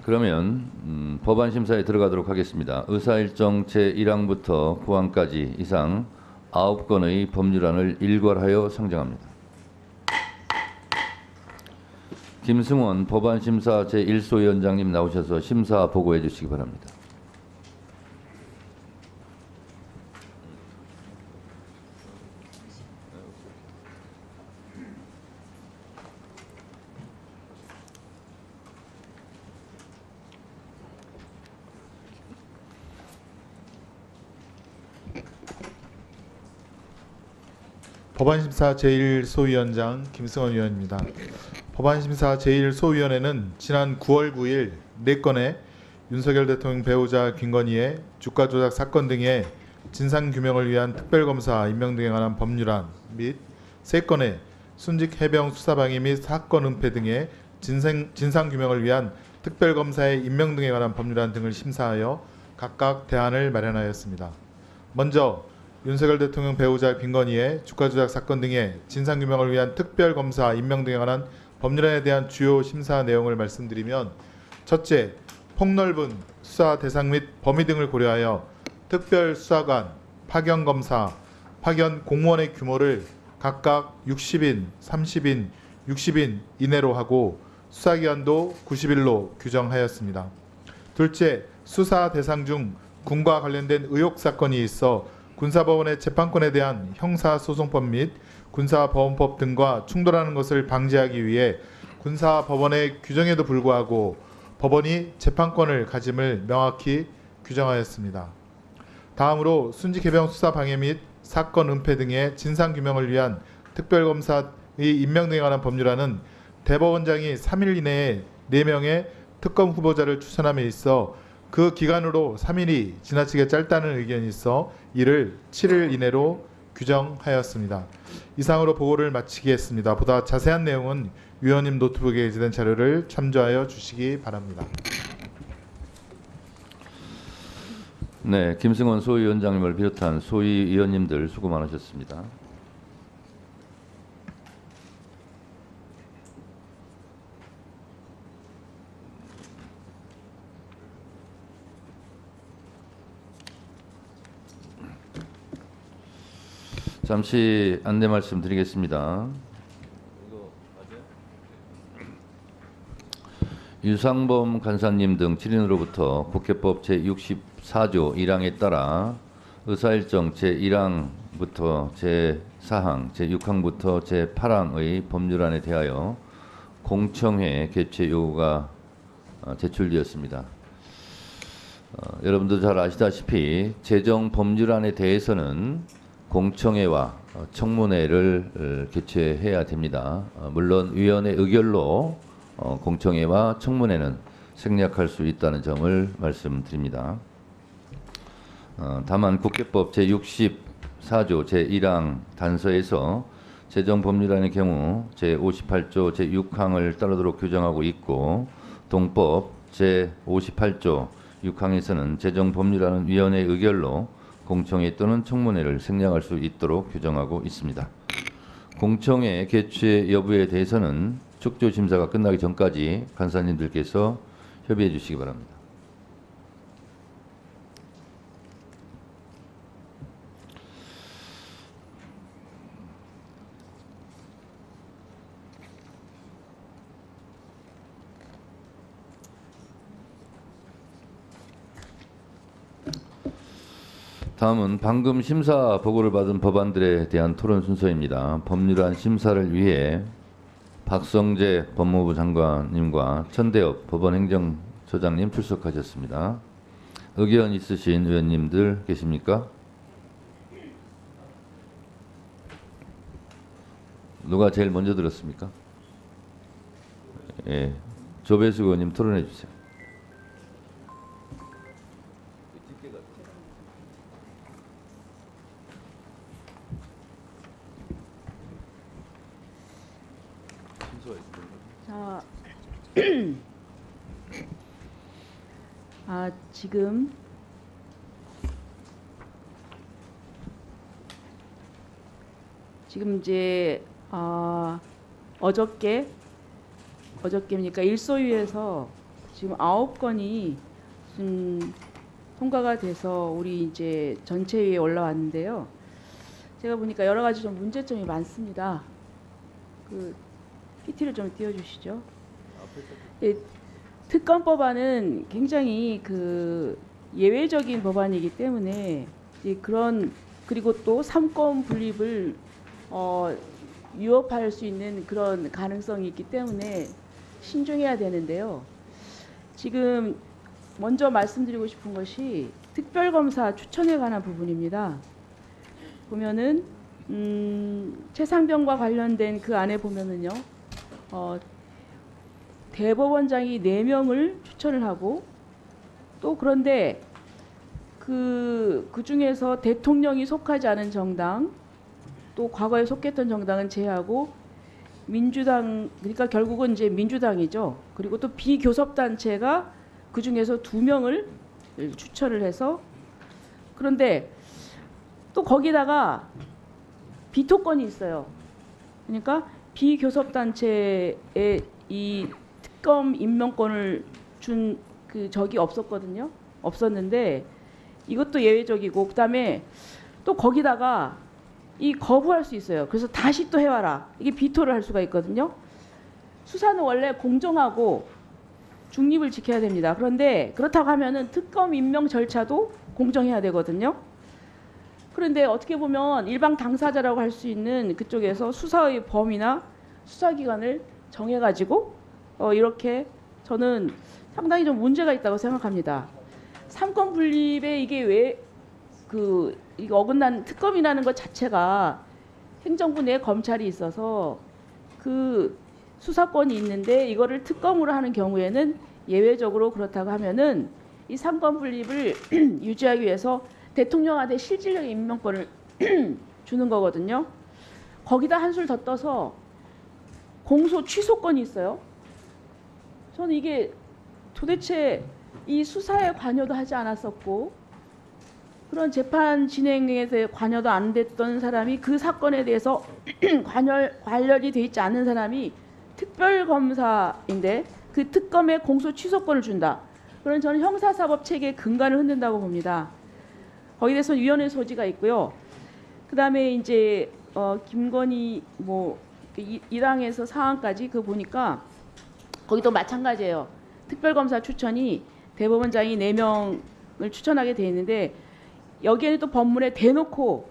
그러면 법안 심사에 들어가도록 하겠습니다. 의사일정 제1항부터 9항까지 이상 9건의 법률안을 일괄하여 상정합니다. 김승원 법안심사 제1소위원장님 나오셔서 심사 보고해 주시기 바랍니다. 법안심사 제1소위원장 김승원 위원입니다. 법안심사 제1소위원회는 지난 9월 9일 4건의 윤석열 대통령 배우자 김건희의 주가 조작 사건 등의 진상규명을 위한 특별검사 임명 등에 관한 법률안 및 3건의 순직 해병 수사방해 및 사건 은폐 등의 진상규명을 위한 특별검사의 임명 등에 관한 법률안 등을 심사하여 각각 대안을 마련하였습니다. 먼저 윤석열 대통령 배우자 김건희의 주가 조작 사건 등의 진상규명을 위한 특별검사 임명 등에 관한 법률안에 대한 주요 심사 내용을 말씀드리면, 첫째, 폭넓은 수사 대상 및 범위 등을 고려하여 특별수사관, 파견검사, 파견 공무원의 규모를 각각 60인, 30인, 60인 이내로 하고 수사기간도 90일로 규정하였습니다. 둘째, 수사 대상 중 군과 관련된 의혹 사건이 있어 군사법원의 재판권에 대한 형사소송법 및 군사법원법 등과 충돌하는 것을 방지하기 위해 군사법원의 규정에도 불구하고 법원이 재판권을 가짐을 명확히 규정하였습니다. 다음으로 순직해병 수사방해 및 사건 은폐 등의 진상규명을 위한 특별검사의 임명 등에 관한 법률안은 대법원장이 3일 이내에 4명의 특검 후보자를 추천함에 있어 그 기간으로 3일이 지나치게 짧다는 의견이 있어 이를 7일 이내로 규정하였습니다. 이상으로 보고를 마치겠습니다. 보다 자세한 내용은 위원님 노트북에 게재된 자료를 참조하여 주시기 바랍니다. 네, 김승원 소위원장님을 비롯한 소위위원님들 수고 많으셨습니다. 잠시 안내 말씀드리겠습니다. 유상범 간사님 등 7인으로부터 국회법 제64조 1항에 따라 의사일정 제1항부터 제4항, 제6항부터 제8항의 법률안에 대하여 공청회 개최 요구가 제출되었습니다. 여러분도 잘 아시다시피 제정 법률안에 대해서는 공청회와 청문회를 개최해야 됩니다. 물론 위원회 의결로 공청회와 청문회는 생략할 수 있다는 점을 말씀드립니다. 다만 국회법 제64조 제1항 단서에서 제정 법률안의 경우 제58조 제6항을 따르도록 규정하고 있고, 동법 제58조 6항에서는 제정 법률안은 위원회 의결로 공청회 또는 청문회를 생략할 수 있도록 규정하고 있습니다. 공청회 개최 여부에 대해서는 축조 심사가 끝나기 전까지 간사님들께서 협의해 주시기 바랍니다. 다음은 방금 심사 보고를 받은 법안들에 대한 토론 순서입니다. 법률안 심사를 위해 박성재 법무부 장관님과 천대엽 법원행정처장님 출석하셨습니다. 의견 있으신 의원님들 계십니까? 누가 제일 먼저 들었습니까? 예, 조배수 의원님 토론해 주세요. 지금 이제 어저께입니까? 일소위에서 지금 9건이 지금 통과가 돼서 우리 이제 전체위에 올라왔는데요. 제가 보니까 여러 가지 좀 문제점이 많습니다. 그 PT를 좀 띄워주시죠. 예, 특검법안은 굉장히 그 예외적인 법안이기 때문에 그런 그리고 또 삼권 분립을 위협할 수 있는 그런 가능성이 있기 때문에 신중해야 되는데요. 지금 먼저 말씀드리고 싶은 것이 특별검사 추천에 관한 부분입니다. 보면은 최상병과 관련된 그 안에 보면은요, 대법원장이 4명을 추천을 하고 또 그런데 그 중에서 대통령이 속하지 않은 정당 또 과거에 속했던 정당은 제하고 민주당 그러니까 결국은 이제 민주당이죠. 그리고 또 비교섭단체가 그 중에서 2명을 추천을 해서 그런데 또 거기다가 비토권이 있어요. 그러니까 비교섭단체에 이 특검 임명권을 준 그 적이 없었거든요. 없었는데 이것도 예외적이고 그다음에 또 거기다가 이 거부할 수 있어요. 그래서 다시 또 해와라. 이게 비토를 할 수가 있거든요. 수사는 원래 공정하고 중립을 지켜야 됩니다. 그런데 그렇다고 하면은 특검 임명 절차도 공정해야 되거든요. 그런데 어떻게 보면 일방 당사자라고 할 수 있는 그쪽에서 수사의 범위나 수사기관을 정해가지고 이렇게 저는 상당히 좀 문제가 있다고 생각합니다. 삼권 분립에 이게 왜 이거 어긋난 특검이라는 것 자체가 행정부 내 검찰이 있어서 그 수사권이 있는데 이거를 특검으로 하는 경우에는 예외적으로 그렇다고 하면은 이 삼권 분립을 유지하기 위해서 대통령한테 실질적인 임명권을 주는 거거든요. 거기다 한술 더 떠서 공소 취소권이 있어요. 저는 이게 도대체 이 수사에 관여도 하지 않았었고 그런 재판 진행에 대해 관여도 안 됐던 사람이 그 사건에 대해서 관련이 돼 있지 않은 사람이 특별검사인데 그 특검에 공소 취소권을 준다. 그런 저는 형사사법 체계의 근간을 흔든다고 봅니다. 거기에 대해서 위헌의 소지가 있고요. 그다음에 이제 김건희 뭐 1항에서 4항까지 그 보니까 거기도 마찬가지예요. 특별검사 추천이 대법원장이 4명을 추천하게 돼 있는데 여기에는 또 법문에 대놓고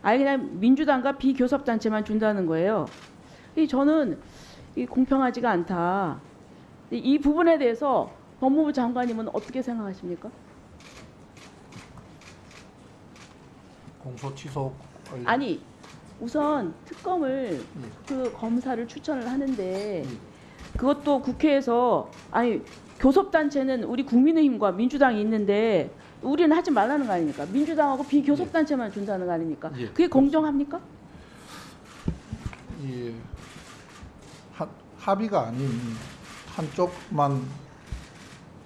아예 그냥 민주당과 비교섭단체만 준다는 거예요. 저는 공평하지가 않다. 이 부분에 대해서 법무부 장관님은 어떻게 생각하십니까? 공소 취소 아니 우선 특검을 그 검사를 추천을 하는데 그것도 국회에서 아니 교섭단체는 우리 국민의힘과 민주당이 있는데 우리는 하지 말라는 거 아닙니까? 민주당하고 비교섭단체만 준다는 거 아닙니까? 예, 그게 공정합니까? 이 합의가 아닌 한쪽만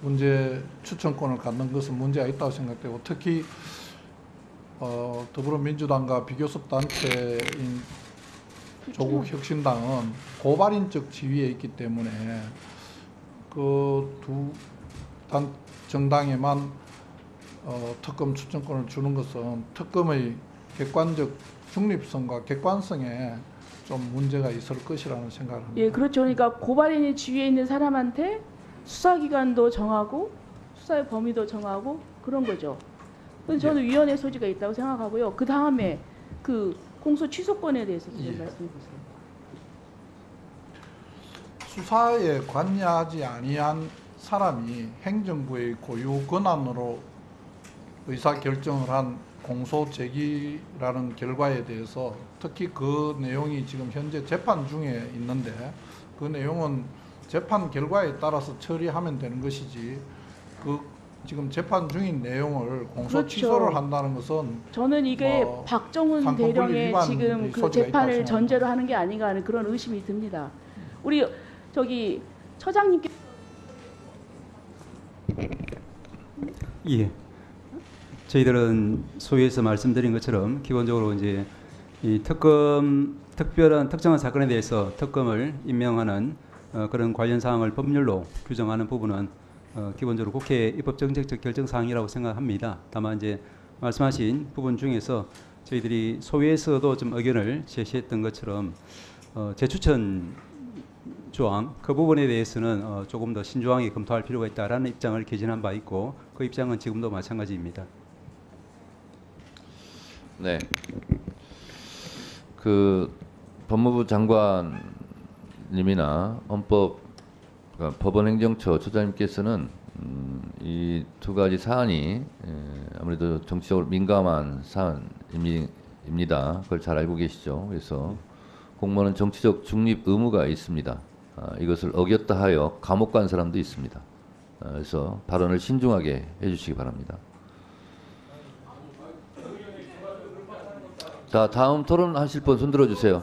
문제 추천권을 갖는 것은 문제가 있다고 생각되고 특히 더불어민주당과 비교섭단체인 조국혁신당은 고발인적 지위에 있기 때문에 그 두 정당에만 특검 추천권을 주는 것은 특검의 객관적 중립성과 객관성에 좀 문제가 있을 것이라는 생각을 합니다. 예, 그렇죠. 그러니까 고발인의 지위에 있는 사람한테 수사기관도 정하고 수사의 범위도 정하고 그런 거죠. 그래서 저는 위헌의 소지가 있다고 생각하고요. 그 다음에 그 공소 취소권에 대해서 좀 말씀해 보세요. 수사에 관여하지 아니한 사람이 행정부의 고유 권한으로 의사결정을 한 공소 제기라는 결과에 대해서 특히 그 내용이 지금 현재 재판 중에 있는데 그 내용은 재판 결과에 따라서 처리하면 되는 것이지 그 지금 재판 중인 내용을 공소 그렇죠. 취소를 한다는 것은 저는 이게 뭐 박정훈 상권 분리 대령의 위반 지금 그 소지가 재판을 있다고 전제로 하는 게 아닌가 하는 그런 의심이 듭니다. 우리 저기 처장님께 예. 저희들은 소위에서 말씀드린 것처럼 기본적으로 이제 이 특별한 특정한 사건에 대해서 특검을 임명하는 그런 관련 사항을 법률로 규정하는 부분은 기본적으로 국회 입법정책적 결정 사항이라고 생각합니다. 다만 이제 말씀하신 부분 중에서 저희들이 소위에서도 좀 의견을 제시했던 것처럼 재추천 조항 그 부분에 대해서는 조금 더 신중하게 검토할 필요가 있다라는 입장을 개진한 바 있고 그 입장은 지금도 마찬가지입니다. 네. 그 법무부 장관님이나 법원행정처 처장님께서는 이 두 가지 사안이 아무래도 정치적으로 민감한 사안입니다. 그걸 잘 알고 계시죠. 그래서 공무원은 정치적 중립 의무가 있습니다. 이것을 어겼다 하여 감옥 간 사람도 있습니다. 그래서 발언을 신중하게 해주시기 바랍니다. 자, 다음 토론하실 분 손 들어주세요.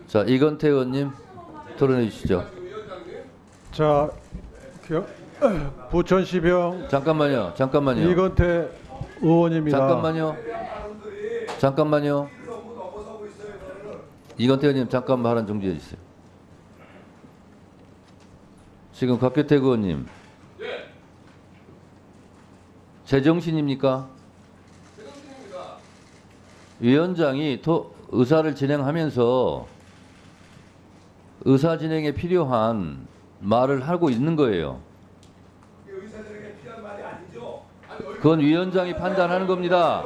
자, 이건태 의원님 토론해 주시죠. 자, 부천시병 잠깐만요. 이건태 의원입니다. 잠깐만요. 이건태 의원님 잠깐 발언 정지해 주세요. 지금 곽규택 의원님. 제정신입니까? 제정신입니다. 위원장이 의사를 진행하면서 의사 진행에 필요한 말을 하고 있는 거예요. 의사 진행에 필요한 말이 아니죠. 그건 위원장이 판단하는 겁니다.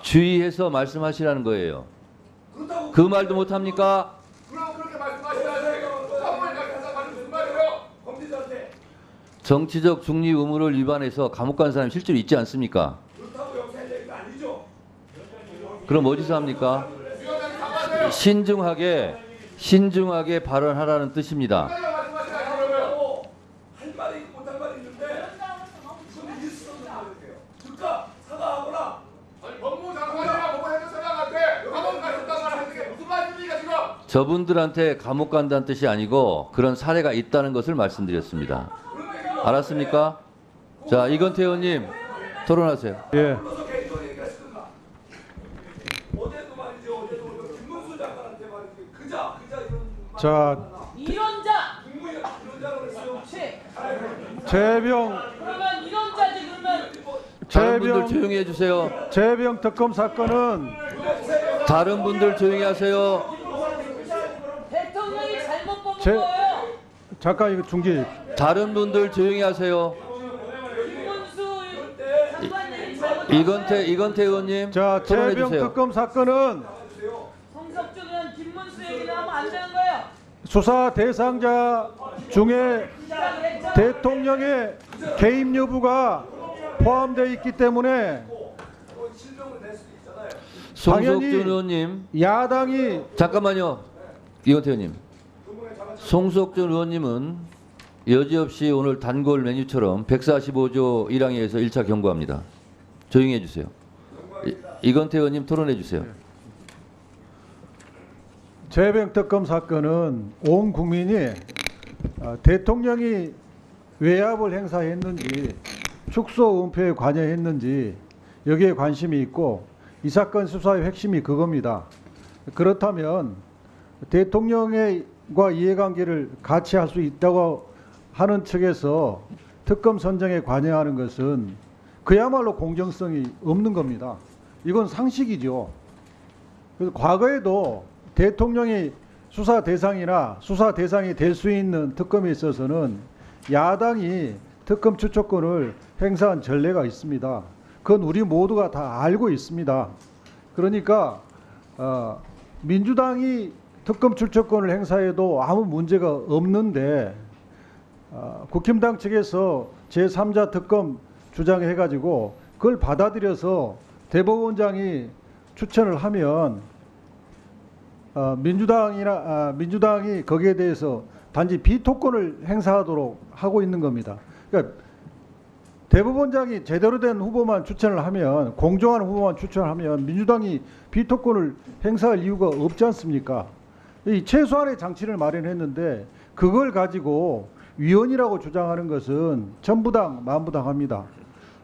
주의해서 말씀하시라는 거예요. 그 말도 못 합니까? 정치적 중립 의무를 위반해서 감옥 간 사람이 실제로 있지 않습니까? 그럼 어디서 합니까? 신중하게 발언하라는 뜻입니다. 저분들한테 감옥 간다는 뜻이 아니고 그런 사례가 있다는 것을 말씀드렸습니다. 알았습니까? 자, 이건태 의원님 토론하세요. 예. 자, 재병 그러면 이론자지 그러면 다른 분들 조용히 해주세요. 재병 특검 사건은 다른 분들 조용히 하세요. 대통령이 잘못 뽑은 제- 거예요. 잠깐 이거 중지. 다른 분들 조용히 하세요. 김문수 장관님이 잘못 이건태 의원님 자, 토론해 재병 주세요. 특검 사건은 성석준 의원 김문수 얘기를 하면 안 되는 거예요. 수사 대상자 중에 시작을 했죠. 대통령의 개입 여부가 포함되어 있기 때문에 송석준 당연히 의원님 야당이 잠깐만요. 이건태 의원님. 송석준 의원님은 여지없이 오늘 단골 메뉴처럼 145조 1항에서 1차 경고합니다. 조용히 해주세요. 이건태 의원님 토론해 주세요. 재병 특검 사건은 온 국민이 대통령이 외압을 행사했는지 축소 은폐에 관여했는지 여기에 관심이 있고 이 사건 수사의 핵심이 그겁니다. 그렇다면 대통령과 이해관계를 같이 할 수 있다고 하는 측에서 특검 선정에 관여하는 것은 그야말로 공정성이 없는 겁니다. 이건 상식이죠. 그래서 과거에도 대통령이 수사 대상이나 수사 대상이 될 수 있는 특검에 있어서는 야당이 특검 추천권을 행사한 전례가 있습니다. 그건 우리 모두가 다 알고 있습니다. 그러니까 민주당이 특검 추천권을 행사해도 아무 문제가 없는데 국힘당 측에서 제3자 특검 주장해가지고 그걸 받아들여서 대법원장이 추천을 하면 민주당이 거기에 대해서 단지 비토권을 행사하도록 하고 있는 겁니다. 그러니까 대법원장이 제대로 된 후보만 추천을 하면 공정한 후보만 추천하면 민주당이 비토권을 행사할 이유가 없지 않습니까? 이 최소한의 장치를 마련했는데 그걸 가지고 위헌이라고 주장하는 것은 천부당 만부당합니다.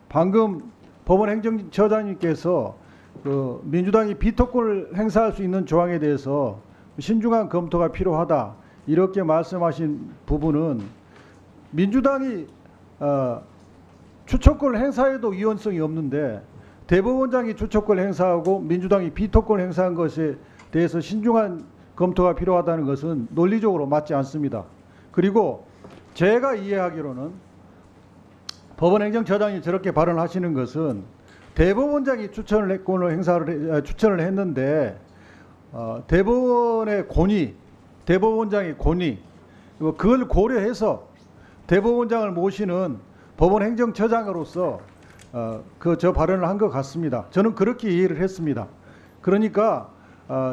방금 법원행정처장님께서 그 민주당이 비토권을 행사할 수 있는 조항에 대해서 신중한 검토가 필요하다 이렇게 말씀하신 부분은 민주당이 추천권을 행사해도 위헌성이 없는데 대법원장이 추천권을 행사하고 민주당이 비토권을 행사한 것에 대해서 신중한 검토가 필요하다는 것은 논리적으로 맞지 않습니다. 그리고 제가 이해하기로는 법원행정처장이 저렇게 발언하시는 것은 대법원장이 추천을 했는데 대법원의 권위, 대법원장의 권위 그걸 고려해서 대법원장을 모시는 법원행정처장으로서 저 발언을 한 것 같습니다. 저는 그렇게 이해를 했습니다. 그러니까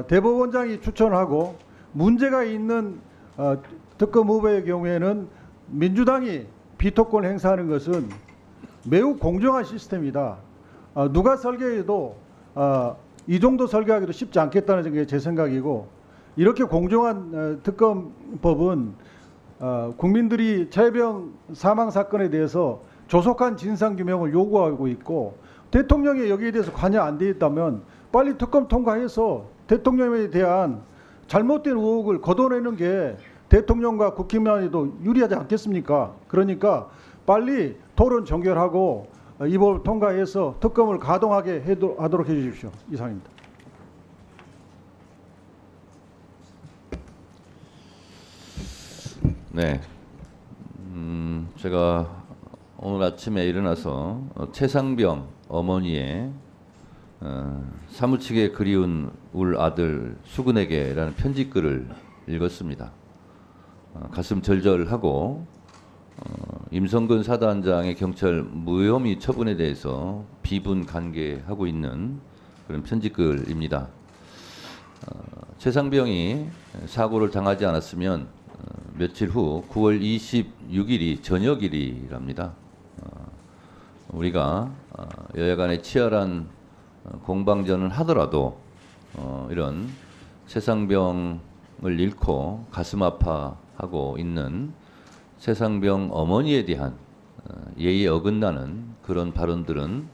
대법원장이 추천하고 문제가 있는 특검 후보의 경우에는 민주당이 비토권 행사하는 것은 매우 공정한 시스템이다. 누가 설계해도 이 정도 설계하기도 쉽지 않겠다는 게 제 생각이고 이렇게 공정한 특검법은 국민들이 최혜병 사망 사건에 대해서 조속한 진상규명을 요구하고 있고 대통령이 여기에 대해서 관여 안 돼 있다면 빨리 특검 통과해서 대통령에 대한 잘못된 의혹을 걷어내는 게 대통령과 국힘만에도 유리하지 않겠습니까? 그러니까 빨리 토론 종결하고 이 법을 통과해서 특검을 가동하게 하도록 해주십시오. 이상입니다. 네, 제가 오늘 아침에 일어나서 최상병 어머니의 사무치게 그리운 울 아들 수근에게라는 편지글을 읽었습니다. 가슴 절절하고 임성근 사단장의 경찰 무혐의 처분에 대해서 비분간개하고 있는 그런 편지글입니다. 최상병이 사고를 당하지 않았으면 며칠 후 9월 26일이 저녁일이랍니다. 우리가 여야 간의 치열한 공방전을 하더라도 이런 최상병을 잃고 가슴 아파하고 있는 최상병 어머니에 대한 예의에 어긋나는 그런 발언들은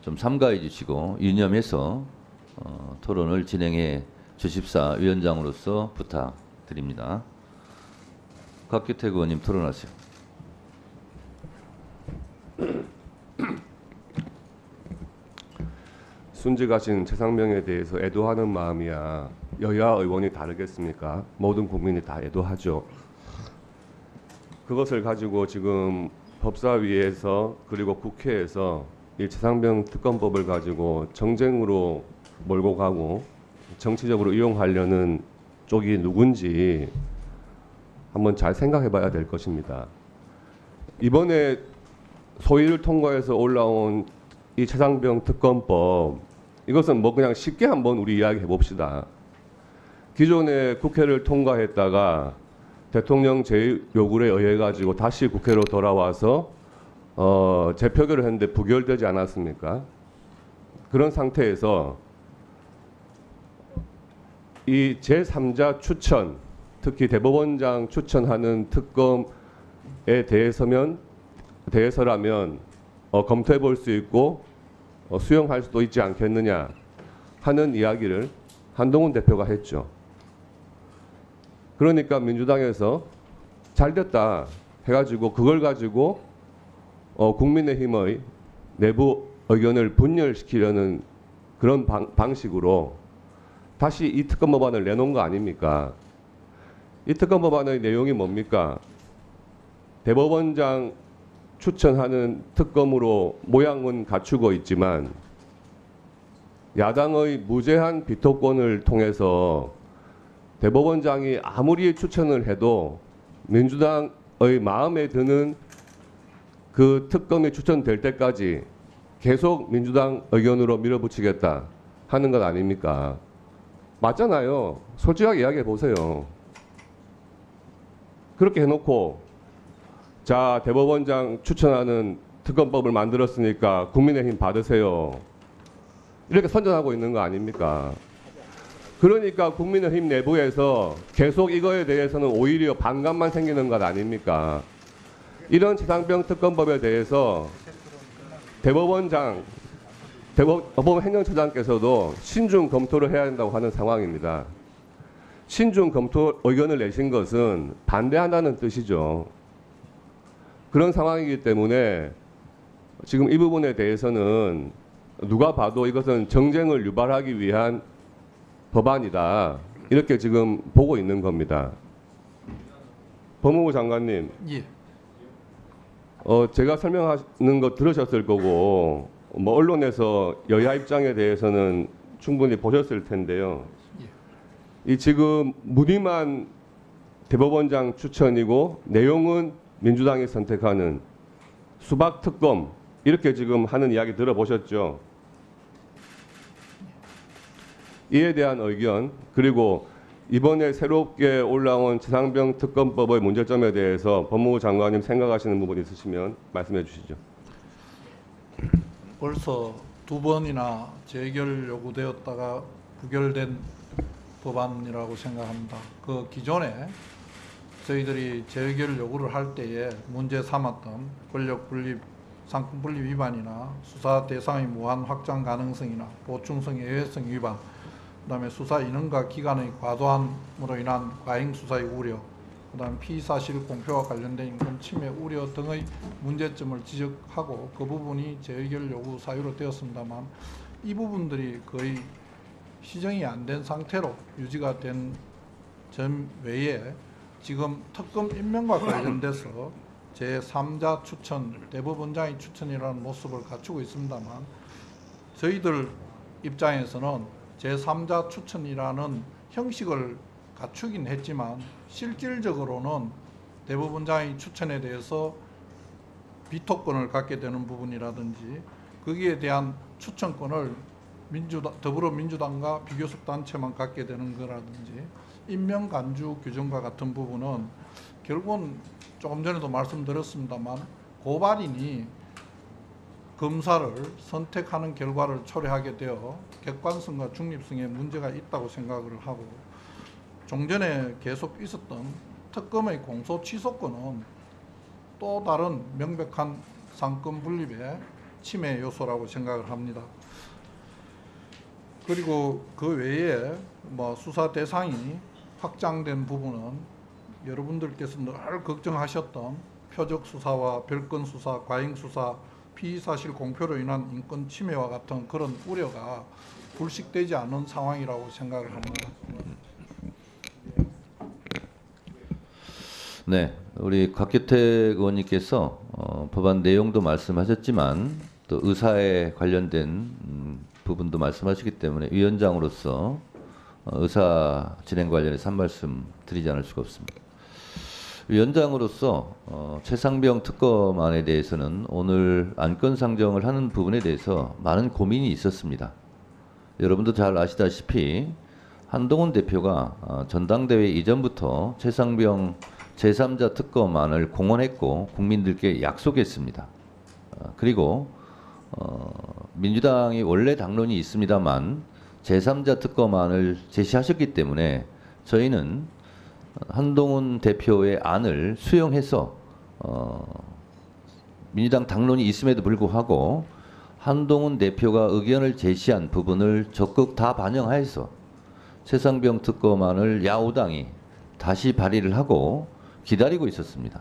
좀 삼가해 주시고 유념해서 토론을 진행해 주십사 위원장으로서 부탁드립니다. 곽규택 의원님 토론하세요. 순직하신 최상병에 대해서 애도하는 마음이야 여야 의원이 다르겠습니까? 모든 국민이 다 애도하죠. 그것을 가지고 지금 법사위에서 그리고 국회에서 이 최상병 특검법을 가지고 정쟁으로 몰고 가고 정치적으로 이용하려는 쪽이 누군지 한번 잘 생각해 봐야 될 것입니다. 이번에 소위를 통과해서 올라온 이 최상병 특검법 이것은 뭐 그냥 쉽게 한번 우리 이야기해 봅시다. 기존에 국회를 통과했다가 대통령 제 요구에 의해 가지고 다시 국회로 돌아와서 재표결을 했는데 부결되지 않았습니까? 그런 상태에서 이 제3자 추천, 특히 대법원장 추천하는 특검에 대해서라면 검토해 볼 수 있고 수용할 수도 있지 않겠느냐 하는 이야기를 한동훈 대표가 했죠. 그러니까 민주당에서 잘됐다 해가지고 그걸 가지고 국민의힘의 내부 의견을 분열시키려는 그런 방식으로 다시 이 특검 법안을 내놓은 거 아닙니까? 이 특검 법안의 내용이 뭡니까? 대법원장 추천하는 특검으로 모양은 갖추고 있지만 야당의 무제한 비토권을 통해서 대법원장이 아무리 추천을 해도 민주당의 마음에 드는 그 특검이 추천될 때까지 계속 민주당 의견으로 밀어붙이겠다 하는 것 아닙니까? 맞잖아요. 솔직하게 이야기해 보세요. 그렇게 해놓고 자 대법원장 추천하는 특검법을 만들었으니까 국민의힘 받으세요. 이렇게 선전하고 있는 거 아닙니까? 그러니까 국민의힘 내부에서 계속 이거에 대해서는 오히려 반감만 생기는 것 아닙니까? 이런 최상병 특검법에 대해서 대법원장 대법원 행정처장께서도 신중 검토를 해야 한다고 하는 상황입니다. 신중 검토 의견을 내신 것은 반대한다는 뜻이죠. 그런 상황이기 때문에 지금 이 부분에 대해서는 누가 봐도 이것은 정쟁을 유발하기 위한 법안이다. 이렇게 지금 보고 있는 겁니다. 법무부 장관님, 예. 제가 설명하는 거 들으셨을 거고, 뭐 언론에서 여야 입장에 대해서는 충분히 보셨을 텐데요. 이 지금 문의만 대법원장 추천이고 내용은 민주당이 선택하는 수박 특검 이렇게 지금 하는 이야기 들어보셨죠? 이에 대한 의견, 그리고 이번에 새롭게 올라온 최상병 특검법의 문제점에 대해서 법무부 장관님 생각하시는 부분 있으시면 말씀해 주시죠. 벌써 2번이나 재결 요구되었다가 부결된 법안이라고 생각합니다. 그 기존에 저희들이 재결 요구를 할 때에 문제 삼았던 권력 분립, 상권 분립 위반이나 수사 대상의 무한 확장 가능성이나 보충성 예외성 위반, 그다음에 수사 인원과 기간의 과도함으로 인한 과잉 수사의 우려, 그다음 피의사실 공표와 관련된 인권 침해 우려 등의 문제점을 지적하고 그 부분이 재의결 요구 사유로 되었습니다만 이 부분들이 거의 시정이 안 된 상태로 유지가 된 점 외에 지금 특검 임명과 관련돼서 제3자 추천, 대법원장의 추천이라는 모습을 갖추고 있습니다만 저희들 입장에서는 제3자 추천이라는 형식을 갖추긴 했지만 실질적으로는 대법원장의 추천에 대해서 비토권을 갖게 되는 부분이라든지 거기에 대한 추천권을 더불어민주당과 비교섭 단체만 갖게 되는 거라든지 임명 간주 규정과 같은 부분은 결국은 조금 전에도 말씀드렸습니다만 고발인이 검사를 선택하는 결과를 초래하게 되어 객관성과 중립성에 문제가 있다고 생각을 하고 종전에 계속 있었던 특검의 공소 취소권은 또 다른 명백한 상권 분립의 침해 요소라고 생각을 합니다. 그리고 그 외에 뭐 수사 대상이 확장된 부분은 여러분들께서 늘 걱정하셨던 표적 수사와 별건 수사, 과잉 수사, 피의사실 공표로 인한 인권 침해와 같은 그런 우려가 불식되지 않은 상황이라고 생각을 합니다. 네, 우리 곽규택 의원님께서 법안 내용도 말씀하셨지만 또 의사에 관련된 부분도 말씀하시기 때문에 위원장으로서 의사 진행 관련해서 한 말씀 드리지 않을 수가 없습니다. 위원장으로서 최상병 특검안에 대해서는 오늘 안건 상정을 하는 부분에 대해서 많은 고민이 있었습니다. 여러분도 잘 아시다시피 한동훈 대표가 전당대회 이전부터 최상병 제3자 특검안을 공언했고 국민들께 약속했습니다. 그리고 민주당이 원래 당론이 있습니다만 제3자 특검안을 제시하셨기 때문에 저희는 한동훈 대표의 안을 수용해서 민주당 당론이 있음에도 불구하고 한동훈 대표가 의견을 제시한 부분을 적극 다 반영하여서 최상병 특검안을 야오당이 다시 발의를 하고 기다리고 있었습니다.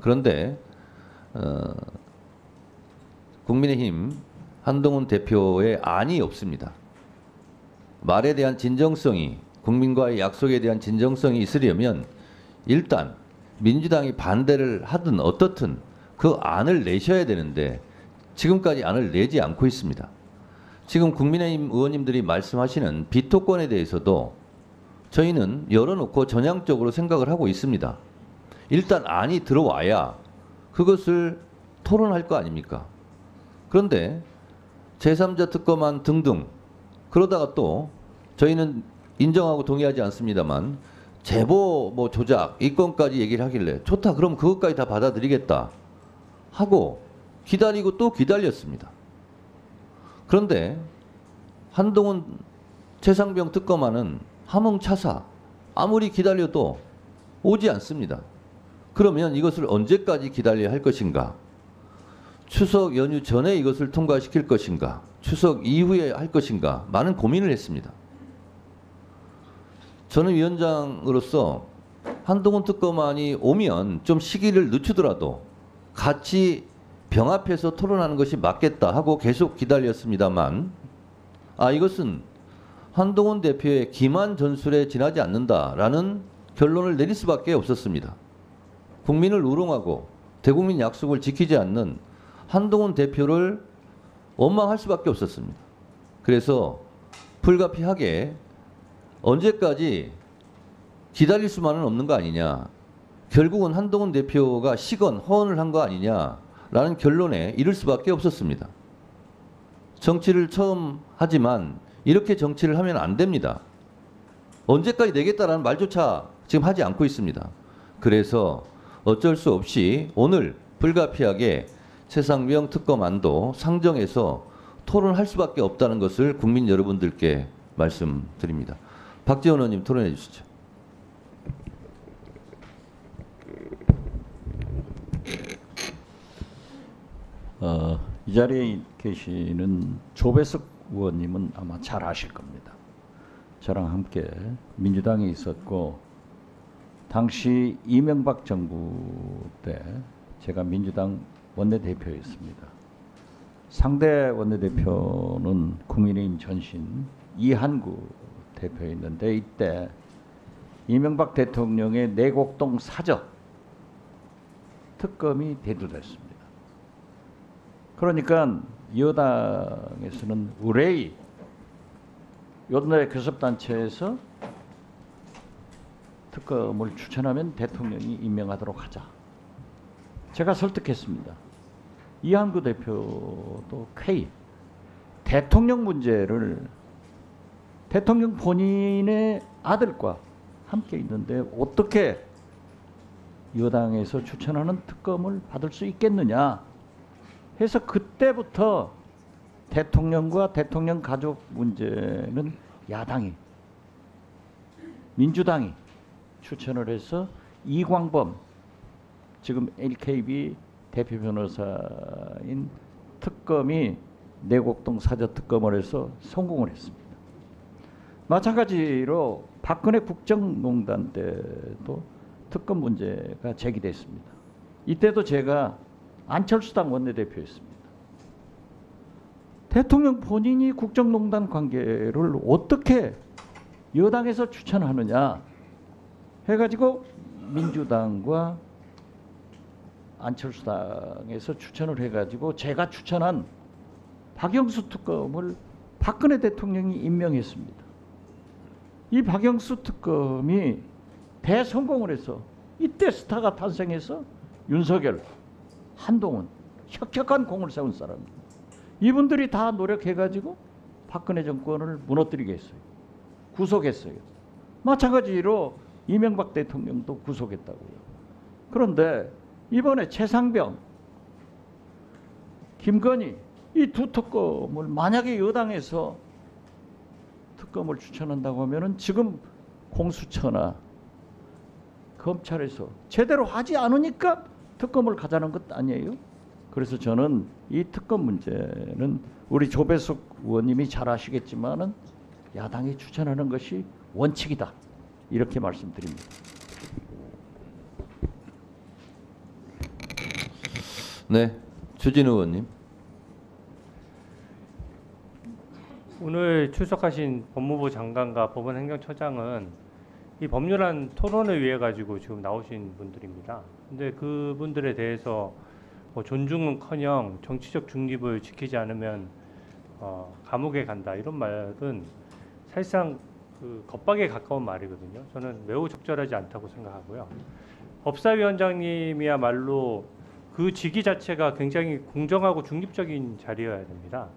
그런데 국민의힘 한동훈 대표의 안이 없습니다. 말에 대한 진정성이, 국민과의 약속에 대한 진정성이 있으려면 일단 민주당이 반대를 하든 어떻든 그 안을 내셔야 되는데 지금까지 안을 내지 않고 있습니다. 지금 국민의힘 의원님들이 말씀하시는 비토권에 대해서도 저희는 열어놓고 전향적으로 생각을 하고 있습니다. 일단 안이 들어와야 그것을 토론할 거 아닙니까? 그런데 제3자 특검안 등등 그러다가 또 저희는 인정하고 동의하지 않습니다만 제보 뭐 조작 이 건까지 얘기를 하길래 좋다 그럼 그것까지 다 받아들이겠다 하고 기다리고 또 기다렸습니다. 그런데 한동훈 최상병 특검안은 함흥차사 아무리 기다려도 오지 않습니다. 그러면 이것을 언제까지 기다려야 할 것인가? 추석 연휴 전에 이것을 통과시킬 것인가, 추석 이후에 할 것인가 많은 고민을 했습니다. 저는 위원장으로서 한동훈 특검안이 오면 좀 시기를 늦추더라도 같이 병합해서 토론하는 것이 맞겠다 하고 계속 기다렸습니다만, 이것은 한동훈 대표의 기만 전술에 지나지 않는다라는 결론을 내릴 수밖에 없었습니다. 국민을 우롱하고 대국민 약속을 지키지 않는 한동훈 대표를 원망할 수밖에 없었습니다. 그래서 불가피하게 언제까지 기다릴 수만은 없는 거 아니냐, 결국은 한동훈 대표가 시건 허언을 한 거 아니냐라는 결론에 이를 수밖에 없었습니다. 정치를 처음 하지만 이렇게 정치를 하면 안 됩니다. 언제까지 내겠다라는 말조차 지금 하지 않고 있습니다. 그래서 어쩔 수 없이 오늘 불가피하게 최상병 특검안도 상정해서 토론할 수밖에 없다는 것을 국민 여러분들께 말씀드립니다. 박지원 의원님 토론해 주시죠. 이 자리에 계시는 조배석 의원님은 아마 잘 아실 겁니다. 저랑 함께 민주당에 있었고 당시 이명박 정부 때 제가 민주당 원내대표였습니다. 상대 원내대표는 국민의힘 전신 이한구 대표였는데 이때 이명박 대통령의 내곡동 사저 특검이 대두됐습니다. 그러니까 여당에서는 의뢰의 여당의 교섭단체에서 특검을 추천하면 대통령이 임명하도록 하자. 제가 설득했습니다. 이한구 대표도 쾌히 대통령 문제를 대통령 본인의 아들과 함께 있는데 어떻게 여당에서 추천하는 특검을 받을 수 있겠느냐 해서 그때부터 대통령과 대통령 가족 문제는 야당이 민주당이 추천을 해서 이광범 지금 LKB 대표 변호사인 특검이 내곡동 사저 특검을 해서 성공을 했습니다. 마찬가지로 박근혜 국정농단 때도 특검 문제가 제기됐습니다. 이때도 제가 안철수당 원내대표였습니다. 대통령 본인이 국정농단 관계를 어떻게 여당에서 추천하느냐 해가지고 민주당과 안철수당에서 추천을 해가지고 제가 추천한 박영수 특검을 박근혜 대통령이 임명했습니다. 이 박영수 특검이 대성공을 해서 이때 스타가 탄생해서 윤석열, 한동훈 혁혁한 공을 세운 사람입니다. 이분들이 다 노력해가지고 박근혜 정권을 무너뜨리게 했어요. 구속했어요. 마찬가지로 이명박 대통령도 구속했다고요. 그런데 이번에 최상병, 김건희 이 두 특검을 만약에 여당에서 특검을 추천한다고 하면은 지금 공수처나 검찰에서 제대로 하지 않으니까 특검을 가자는 것 아니에요? 그래서 저는 이 특검 문제는 우리 조배석 의원님이 잘 아시겠지만은 야당이 추천하는 것이 원칙이다. 이렇게 말씀드립니다. 네, 주진우 의원님. 오늘 출석하신 법무부 장관과 법원행정처장은 이 법률안 토론을 위해 가지고 지금 나오신 분들입니다. 근데 그분들에 대해서 뭐 존중은커녕 정치적 중립을 지키지 않으면 감옥에 간다 이런 말은 사실상 그 겁박에 가까운 말이거든요. 저는 매우 적절하지 않다고 생각하고요. 법사위원장님이야말로 그 직위 자체가 굉장히 공정하고 중립적인 자리여야 됩니다.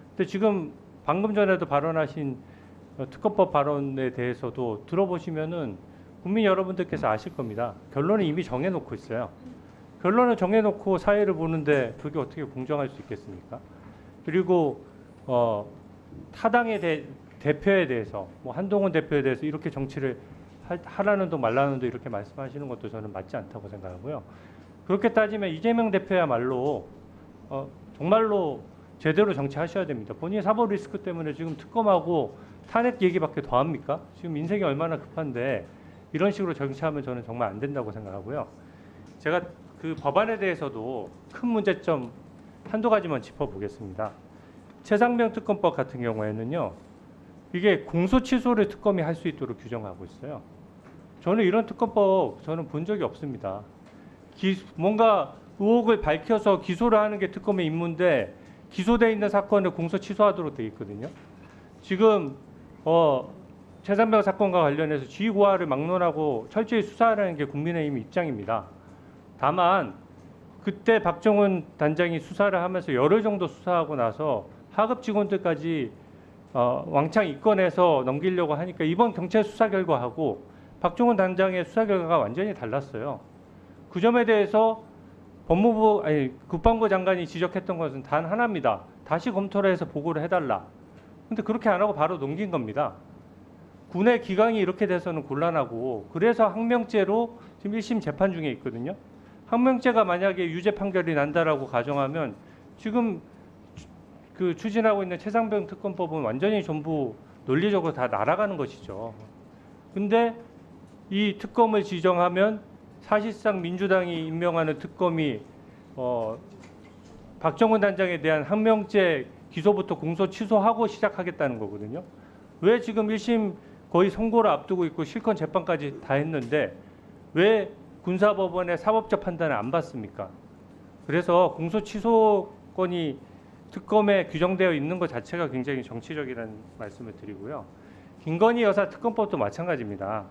근데 지금 방금 전에도 발언하신 특검법 발언에 대해서도 들어보시면은 국민 여러분들께서 아실 겁니다. 결론은 이미 정해놓고 있어요. 결론을 정해놓고 사회를 보는데 그게 어떻게 공정할 수 있겠습니까? 그리고 타당의 대표에 대해서 뭐 한동훈 대표에 대해서 이렇게 정치를 하라는 도 말라는 도 이렇게 말씀하시는 것도 저는 맞지 않다고 생각하고요. 그렇게 따지면 이재명 대표야말로 정말로 제대로 정치하셔야 됩니다. 본인의 사법 리스크 때문에 지금 특검하고 탄핵 얘기밖에 더 합니까? 지금 인생이 얼마나 급한데 이런 식으로 정치하면 저는 정말 안 된다고 생각하고요. 제가 그 법안에 대해서도 큰 문제점 한두 가지만 짚어보겠습니다. 최상병 특검법 같은 경우에는요, 이게 공소 취소를 특검이 할 수 있도록 규정하고 있어요. 저는 이런 특검법 저는 본 적이 없습니다. 뭔가 의혹을 밝혀서 기소를 하는 게 특검의 임무인데 기소돼 있는 사건을 공소 취소하도록 돼 있거든요. 지금 최상병 사건과 관련해서 지휘 고하를 막론하고 철저히 수사하라는 게 국민의힘 입장입니다. 다만 그때 박정훈 단장이 수사를 하면서 열흘 정도 수사하고 나서 하급 직원들까지 왕창 입건해서 넘기려고 하니까 이번 경찰 수사 결과하고 박정훈 단장의 수사 결과가 완전히 달랐어요. 그 점에 대해서 국방부 장관이 지적했던 것은 단 하나입니다. 다시 검토를 해서 보고를 해달라. 근데 그렇게 안 하고 바로 넘긴 겁니다. 군의 기강이 이렇게 돼서는 곤란하고, 그래서 항명죄로 지금 1심 재판 중에 있거든요. 항명죄가 만약에 유죄 판결이 난다라고 가정하면 지금 그 추진하고 있는 최상병 특검법은 완전히 전부 논리적으로 다 날아가는 것이죠. 근데 이 특검을 지정하면 사실상 민주당이 임명하는 특검이 박정훈 단장에 대한 항명죄 기소부터 공소 취소하고 시작하겠다는 거거든요. 왜 지금 1심 거의 선고를 앞두고 있고 실권 재판까지 다 했는데 왜 군사법원의 사법적 판단을 안 받습니까? 그래서 공소 취소권이 특검에 규정되어 있는 것 자체가 굉장히 정치적이라는 말씀을 드리고요. 김건희 여사 특검법도 마찬가지입니다.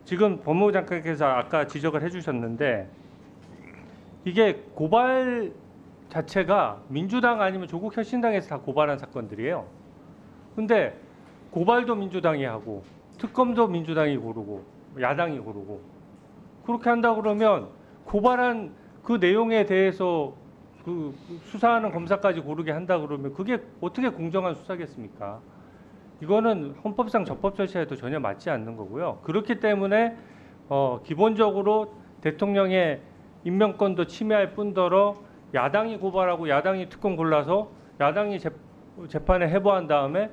지금 법무부 장관께서 아까 지적을 해주셨는데 이게 고발 자체가 민주당 아니면 조국 혁신당에서 다 고발한 사건들이에요. 근데 고발도 민주당이 하고 특검도 민주당이 고르고 야당이 고르고, 그렇게 한다 그러면 고발한 그 내용에 대해서 그 수사하는 검사까지 고르게 한다 그러면 그게 어떻게 공정한 수사겠습니까? 이거는 헌법상 적법 절차에도 전혀 맞지 않는 거고요. 그렇기 때문에 기본적으로 대통령의 임명권도 침해할 뿐더러 야당이 고발하고 야당이 특검 골라서 야당이 재판에 해부한 다음에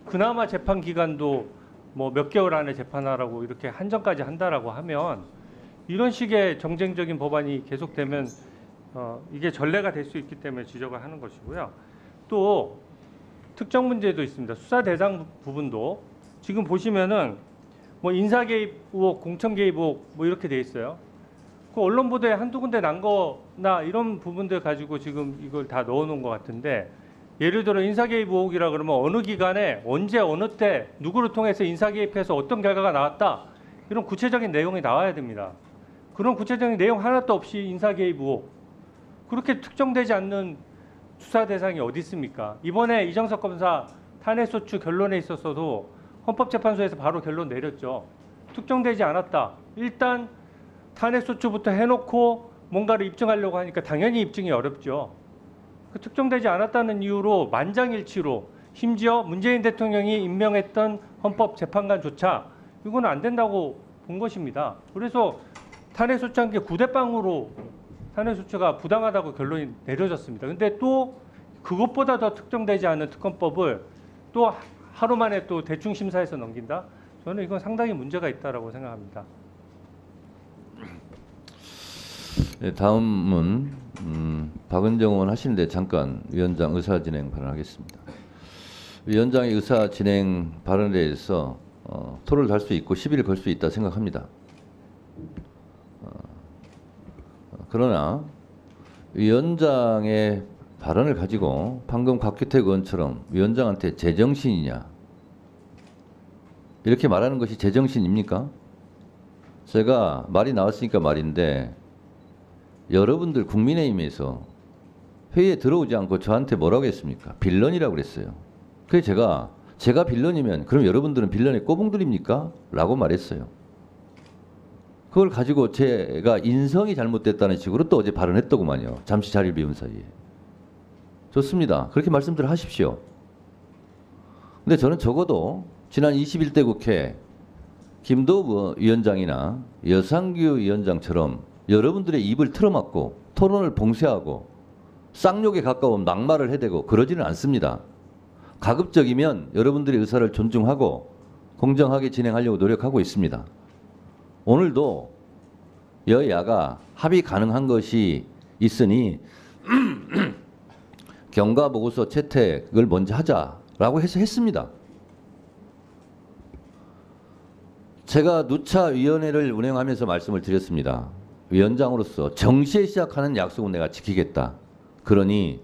그나마 재판 기간도 뭐 몇 개월 안에 재판하라고 이렇게 한정까지 한다라고 하면 이런 식의 정쟁적인 법안이 계속되면 이게 전례가 될 수 있기 때문에 지적을 하는 것이고요. 또 특정 문제도 있습니다. 수사 대상 부분도 지금 보시면은 뭐 인사 개입 의혹, 공천 개입 의혹 뭐 이렇게 돼 있어요. 그 언론 보도에 한두 군데 난 거나 이런 부분들 가지고 지금 이걸 다 넣어놓은 것 같은데, 예를 들어 인사 개입 의혹이라 그러면 어느 기간에 언제 어느 때 누구를 통해서 인사 개입해서 어떤 결과가 나왔다, 이런 구체적인 내용이 나와야 됩니다. 그런 구체적인 내용 하나도 없이 인사 개입 의혹, 그렇게 특정되지 않는 수사 대상이 어디 있습니까? 이번에 이정석 검사 탄핵소추 결론에 있어서도 헌법재판소에서 바로 결론 내렸죠. 특정되지 않았다. 일단 탄핵소추부터 해놓고 뭔가를 입증하려고 하니까 당연히 입증이 어렵죠. 그 특정되지 않았다는 이유로 만장일치로, 심지어 문재인 대통령이 임명했던 헌법재판관조차 이거는 안 된다고 본 것입니다. 그래서 탄핵소추한 게 9대0으로 탄핵소추가 부당하다고 결론이 내려졌습니다. 근데 또 그것보다 더 특정되지 않은 특검법을 또 하루 만에 또 대충 심사해서 넘긴다? 저는 이건 상당히 문제가 있다라고 생각합니다. 네, 다음은 박은정 의원 하시는데 잠깐 위원장 의사 진행 발언하겠습니다. 위원장의 의사 진행 발언에 대해서 토론을 할 수 있고 시비를 걸 수 있다 생각합니다. 그러나 위원장의 발언을 가지고 방금 곽규택 의원처럼 위원장한테 제정신이냐 이렇게 말하는 것이 제정신입니까? 제가 말이 나왔으니까 말인데, 여러분들 국민의힘에서 회의에 들어오지 않고 저한테 뭐라고 했습니까? 빌런이라고 그랬어요. 그래서 제가 빌런이면 그럼 여러분들은 빌런의 꼬붕들입니까? 라고 말했어요. 그걸 가지고 제가 인성이 잘못됐다는 식으로 또 어제 발언했더구만요. 잠시 자리를 비운 사이에. 좋습니다. 그렇게 말씀들 하십시오. 근데 저는 적어도 지난 21대 국회 김도우 위원장이나 여상규 위원장처럼 여러분들의 입을 틀어막고 토론을 봉쇄하고 쌍욕에 가까운 막말을 해대고 그러지는 않습니다. 가급적이면 여러분들의 의사를 존중하고 공정하게 진행하려고 노력하고 있습니다. 오늘도 여야가 합의 가능한 것이 있으니 경과보고서 채택을 먼저 하자라고 해서 했습니다. 제가 누차위원회를 운영하면서 말씀을 드렸습니다. 위원장으로서 정시에 시작하는 약속은 내가 지키겠다. 그러니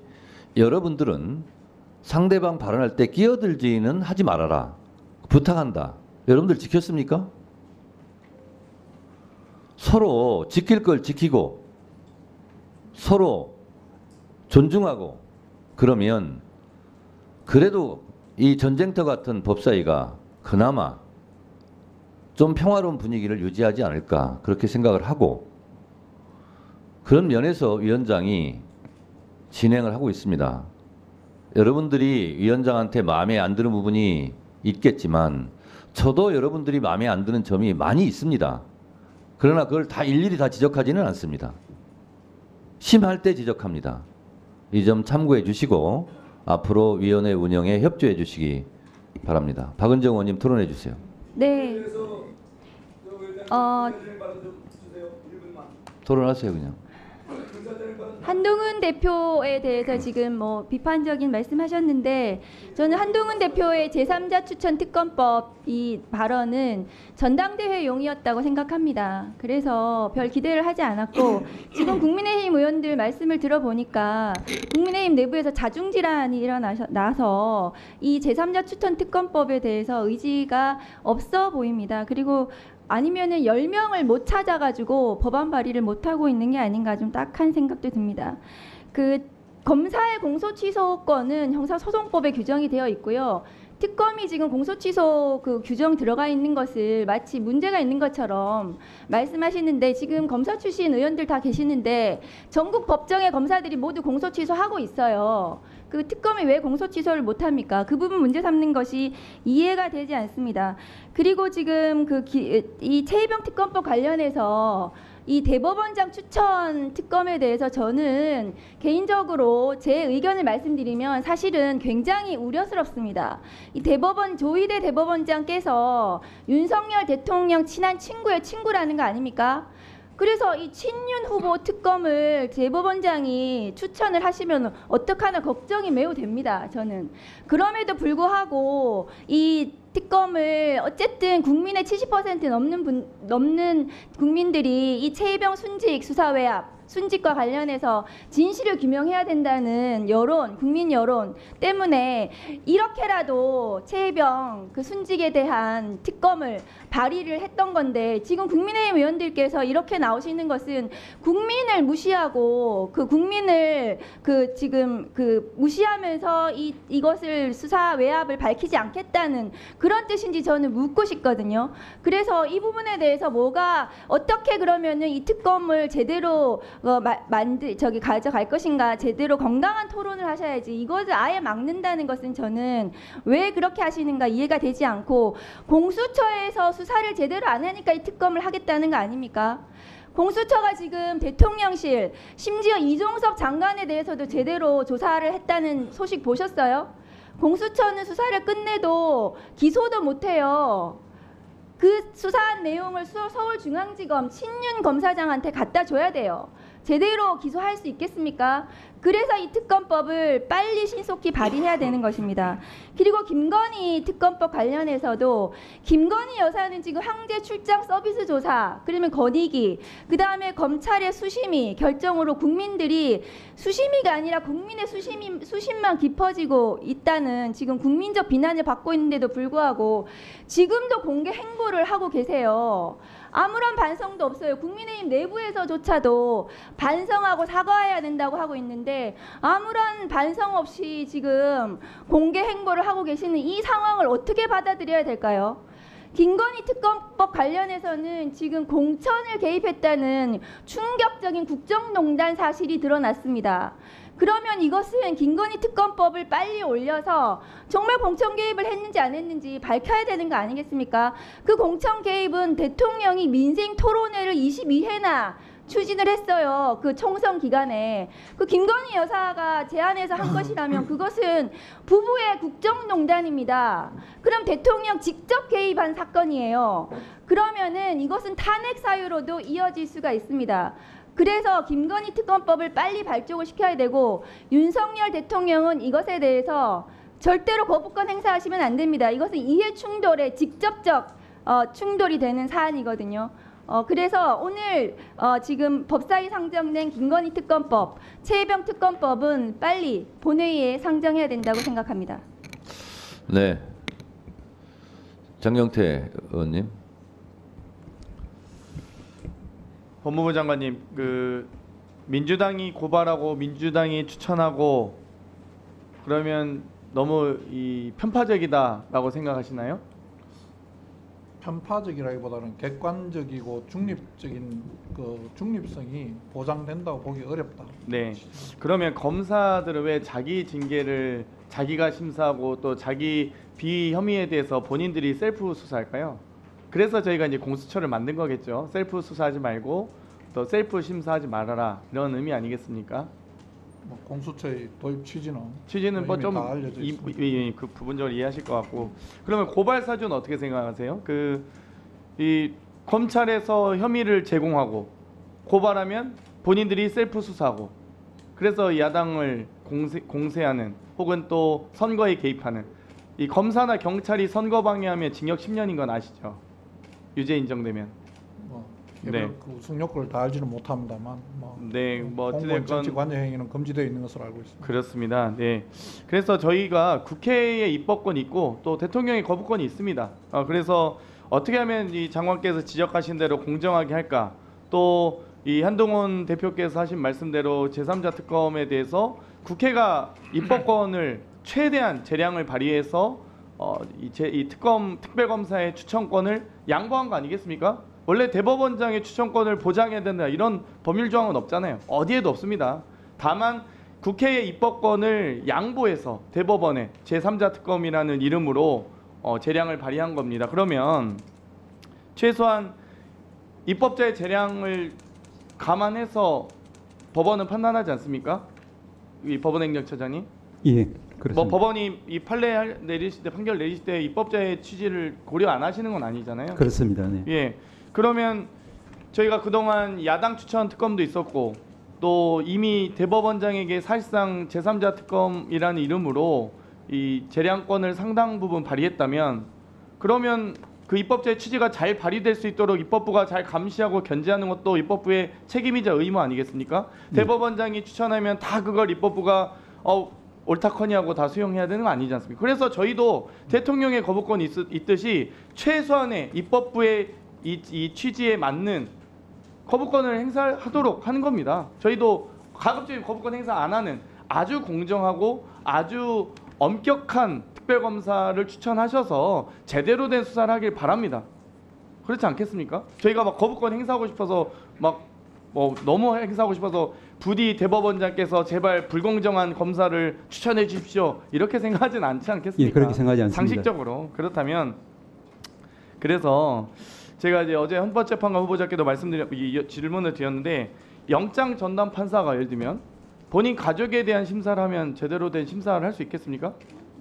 여러분들은 상대방 발언할 때 끼어들지는 하지 말아라. 부탁한다. 여러분들 지켰습니까? 서로 지킬 걸 지키고 서로 존중하고 그러면 그래도 이 전쟁터 같은 법사위가 그나마 좀 평화로운 분위기를 유지하지 않을까 그렇게 생각을 하고 그런 면에서 위원장이 진행을 하고 있습니다. 여러분들이 위원장한테 마음에 안 드는 부분이 있겠지만 저도 여러분들이 마음에 안 드는 점이 많이 있습니다. 그러나 그걸 다 일일이 다 지적하지는 않습니다. 심할 때 지적합니다. 이 점 참고해 주시고 앞으로 위원회 운영에 협조해 주시기 바랍니다. 박은정 의원님 토론해 주세요. 네. 토론하세요 그냥. 한동훈 대표에 대해서 지금 뭐 비판적인 말씀하셨는데 저는 한동훈 대표의 제3자 추천 특검법 이 발언은 전당대회용이었다고 생각합니다. 그래서 별 기대를 하지 않았고 지금 국민의힘 의원들 말씀을 들어보니까 국민의힘 내부에서 자중질환이 일어나서 이 제3자 추천 특검법에 대해서 의지가 없어 보입니다. 그리고 아니면은 10명을 못 찾아가지고 법안 발의를 못하고 있는 게 아닌가 좀 딱한 생각도 듭니다. 그 검사의 공소 취소권은 형사소송법에 규정이 되어 있고요. 특검이 지금 공소 취소 그 규정 들어가 있는 것을 마치 문제가 있는 것처럼 말씀하시는데 지금 검사 출신 의원들 다 계시는데 전국 법정의 검사들이 모두 공소 취소하고 있어요. 그 특검이 왜 공소 취소를 못합니까? 그 부분 문제 삼는 것이 이해가 되지 않습니다. 그리고 지금 이 최희병 특검법 관련해서 이 대법원장 추천 특검에 대해서 저는 개인적으로 제 의견을 말씀드리면 사실은 굉장히 우려스럽습니다. 이 조희대 대법원장께서 윤석열 대통령 친한 친구의 친구라는 거 아닙니까? 그래서 이 친윤 후보 특검을 대법원장이 추천을 하시면 어떡하나 걱정이 매우 됩니다. 저는. 그럼에도 불구하고 이 특검을 어쨌든 국민의 70% 넘는 국민들이 이 최희병 순직 수사 외압 순직과 관련해서 진실을 규명해야 된다는 여론, 국민 여론 때문에 이렇게라도 최희병 그 순직에 대한 특검을 발의를 했던 건데 지금 국민의힘 의원들께서 이렇게 나오시는 것은 국민을 무시하고 그 국민을 지금 무시하면서 이것을 수사 외압을 밝히지 않겠다는 그런 뜻인지 저는 묻고 싶거든요. 그래서 이 부분에 대해서 어떻게 그러면은 이 특검을 제대로 가져갈 것인가 제대로 건강한 토론을 하셔야지 이것을 아예 막는다는 것은 저는 왜 그렇게 하시는가 이해가 되지 않고 공수처에서 수사를 제대로 안 하니까 이 특검을 하겠다는 거 아닙니까? 공수처가 지금 대통령실 심지어 이종석 장관에 대해서도 제대로 조사를 했다는 소식 보셨어요? 공수처는 수사를 끝내도 기소도 못해요. 그 수사한 내용을 서울중앙지검 친윤 검사장한테 갖다 줘야 돼요. 제대로 기소할 수 있겠습니까? 그래서 이 특검법을 빨리 신속히 발의해야 되는 것입니다. 그리고 김건희 특검법 관련해서도 김건희 여사는 지금 황제 출장 서비스 조사, 그러면 건의기, 그 다음에 검찰의 수심이 결정으로 국민들이 수심이가 아니라 국민의 수심만 깊어지고 있다는 지금 국민적 비난을 받고 있는데도 불구하고 지금도 공개 행보를 하고 계세요. 아무런 반성도 없어요. 국민의힘 내부에서조차도 반성하고 사과해야 된다고 하고 있는데 아무런 반성 없이 지금 공개 행보를 하고 계시는 이 상황을 어떻게 받아들여야 될까요? 김건희 특검법 관련해서는 지금 공천을 개입했다는 충격적인 국정농단 사실이 드러났습니다. 그러면 이것은 김건희 특검법을 빨리 올려서 정말 공천 개입을 했는지 안 했는지 밝혀야 되는 거 아니겠습니까? 그 공천 개입은 대통령이 민생 토론회를 22회나 추진을 했어요. 그 총선 기간에. 그 김건희 여사가 제안해서 한 것이라면 그것은 부부의 국정농단입니다. 그럼 대통령 직접 개입한 사건이에요. 그러면은 이것은 탄핵 사유로도 이어질 수가 있습니다. 그래서 김건희 특검법을 빨리 발족을 시켜야 되고 윤석열 대통령은 이것에 대해서 절대로 거부권 행사하시면 안 됩니다. 이것은 이해 충돌의 직접적 충돌이 되는 사안이거든요. 그래서 오늘 지금 법사위 상정된 김건희 특검법, 최혜병 특검법은 빨리 본회의에 상정해야 된다고 생각합니다. 네. 장경태 의원님. 법무부 장관님, 민주당이 고발하고 민주당이 추천하고 그러면 너무 편파적이다라고 생각하시나요? 편파적이라기보다는 객관적이고 중립적인 중립성이 보장된다고 보기 어렵다. 네. 그러면 검사들은 왜 자기 징계를 자기가 심사하고 또 자기 비혐의에 대해서 본인들이 셀프 수사할까요? 그래서 저희가 이제 공수처를 만든 거겠죠. 셀프 수사하지 말고 또 셀프 심사하지 말아라, 이런 의미 아니겠습니까? 공수처의 도입 취지는 뭐 좀 다 알려져 있습니다. 그 부분적으로 이해하실 것 같고, 그러면 고발 사주는 어떻게 생각하세요? 이 검찰에서 혐의를 제공하고 고발하면 본인들이 셀프 수사하고, 그래서 야당을 공세하는 혹은 또 선거에 개입하는, 이 검사나 경찰이 선거 방해하면 징역 10년인 건 아시죠? 유죄 인정되면. 네. 그 승용권을 다 알지는 못합니다만, 네, 공무원 정치 관여 행위는 금지되어 있는 것으로 알고 있습니다. 그렇습니다. 네. 그래서 저희가 국회에 입법권이 있고 또 대통령의 거부권이 있습니다. 그래서 어떻게 하면 이 장관께서 지적하신 대로 공정하게 할까? 또 이 한동훈 대표께서 하신 말씀대로 제3자 특검에 대해서 국회가 입법권을 최대한 재량을 발휘해서 이 특검 특별검사의 추천권을 양보한 거 아니겠습니까? 원래 대법원장의 추천권을 보장해야 된다, 이런 법률 조항은 없잖아요. 어디에도 없습니다. 다만 국회의 입법권을 양보해서 대법원에 제3자 특검이라는 이름으로 재량을 발휘한 겁니다. 그러면 최소한 입법자의 재량을 감안해서 법원은 판단하지 않습니까? 이 법원행정처장이? 예, 그렇습니다. 법원이 이 판례 내리실 때, 판결 내리실 때 입법자의 취지를 고려 안 하시는 건 아니잖아요. 그렇습니다. 네. 예. 그러면 저희가 그동안 야당 추천 특검도 있었고 또 이미 대법원장에게 사실상 제3자 특검이라는 이름으로 이 재량권을 상당 부분 발휘했다면, 그러면 그 입법자의 취지가 잘 발휘될 수 있도록 입법부가 잘 감시하고 견제하는 것도 입법부의 책임이자 의무 아니겠습니까? 대법원장이 추천하면 다 그걸 입법부가 옳다커니 하고 다 수용해야 되는 거 아니지 않습니까? 그래서 저희도 대통령의 거부권이 있듯이 최소한의 입법부의 이 취지에 맞는 거부권을 행사하도록 하는 겁니다. 저희도 가급적인 거부권 행사 안 하는 아주 공정하고 아주 엄격한 특별검사를 추천하셔서 제대로 된 수사를 하길 바랍니다. 그렇지 않겠습니까? 저희가 막 거부권 행사하고 싶어서 너무 행사하고 싶어서 부디 대법원장께서 제발 불공정한 검사를 추천해 주십시오, 이렇게 생각하진 않지 않겠습니까? 예, 그렇게 생각하지 않습니다. 상식적으로. 그렇다면, 그래서 제가 이제 어제 헌법재판관 후보자께도 질문을 드렸는데, 영장 전담 판사가 예를 들면 본인 가족에 대한 심사를 하면 제대로 된 심사를 할 수 있겠습니까?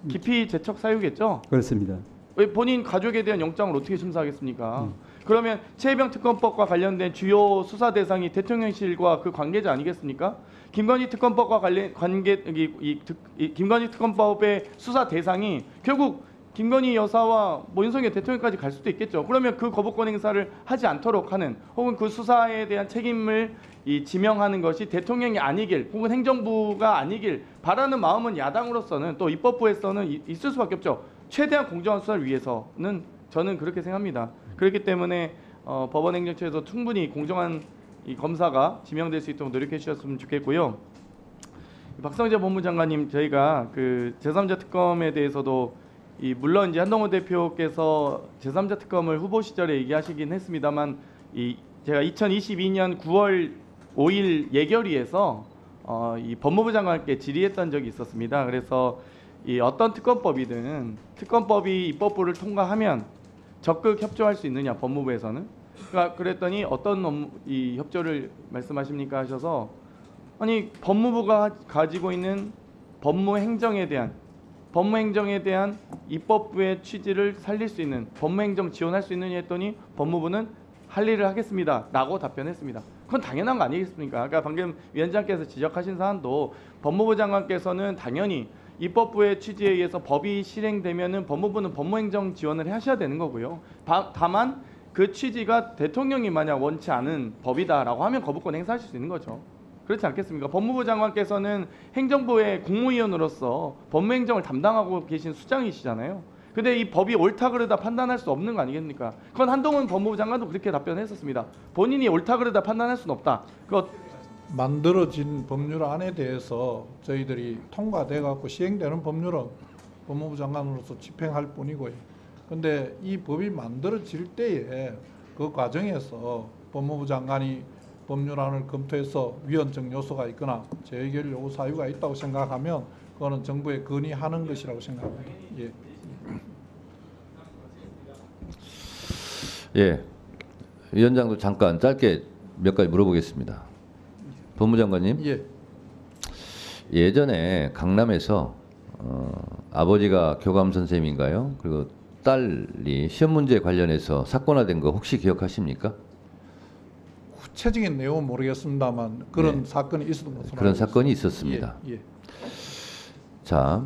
기피 제척 사유겠죠? 그렇습니다. 왜 본인 가족에 대한 영장을 어떻게 심사하겠습니까? 그러면 최혜병 특검법과 관련된 주요 수사 대상이 대통령실과 그 관계자 아니겠습니까? 김건희 특검법과 김건희 특검법의 수사 대상이 결국 김건희 여사와 윤석열 대통령까지 갈 수도 있겠죠. 그러면 그 거부권 행사를 하지 않도록 하는, 혹은 그 수사에 대한 책임을 지명하는 것이 대통령이 아니길 혹은 행정부가 아니길 바라는 마음은 야당으로서는 또 입법부에서는 있을 수밖에 없죠. 최대한 공정한 수사를 위해서는 저는 그렇게 생각합니다. 그렇기 때문에 법원행정처에서 충분히 공정한 이 검사가 지명될 수 있도록 노력해 주셨으면 좋겠고요. 박성재 법무장관님, 저희가 그 제3자 특검에 대해서도 물론 이제 한동훈 대표께서 제3자 특검을 후보 시절에 얘기하시긴 했습니다만, 제가 2022년 9월 5일 예결위에서 이 법무부 장관께 질의했던 적이 있었습니다. 그래서 이 어떤 특검법이든 특검법이 입법부를 통과하면 적극 협조할 수 있느냐, 법무부에서는. 그러니까 그랬더니 어떤 이 협조를 말씀하십니까 하셔서 아니 법무부가 가지고 있는 법무행정에 대한 입법부의 취지를 살릴 수 있는 법무행정 지원할 수 있느냐 했더니 법무부는 할 일을 하겠습니다 라고 답변했습니다. 그건 당연한 거 아니겠습니까? 그러니까 방금 위원장께서 지적하신 사안도 법무부 장관께서는 당연히 입법부의 취지에 의해서 법이 실행되면은 법무부는 법무행정 지원을 하셔야 되는 거고요. 다만 그 취지가 대통령이 만약 원치 않은 법이다라고 하면 거부권 행사하실 수 있는 거죠. 그렇지 않겠습니까? 법무부 장관께서는 행정부의 국무위원으로서 법무행정을 담당하고 계신 수장이시잖아요. 근데 이 법이 옳다 그르다 판단할 수 없는 거 아니겠습니까? 그건 한동훈 법무부 장관도 그렇게 답변했었습니다. 본인이 옳다 그르다 판단할 수는 없다. 그거 만들어진 법률안에 대해서 저희들이 통과돼 갖고 시행되는 법률은 법무부 장관으로서 집행할 뿐이고요. 근데 이 법이 만들어질 때에 그 과정에서 법무부 장관이 법률안을 검토해서 위헌적 요소가 있거나 재의결 요구 사유가 있다고 생각하면 그거는 정부에 건의하는 것이라고 생각합니다. 예. 예, 위원장도 잠깐 짧게 몇 가지 물어보겠습니다. 법무장관님. 예. 예전에 강남에서 아버지가 교감 선생님인가요? 그리고 딸이 시험 문제 관련해서 사건화된 거 혹시 기억하십니까? 구체적인 내용은 모르겠습니다만 그런 네. 사건이 있었던 것으로 그런 알고 사건이 있습니다. 있었습니다. 예. 예. 자,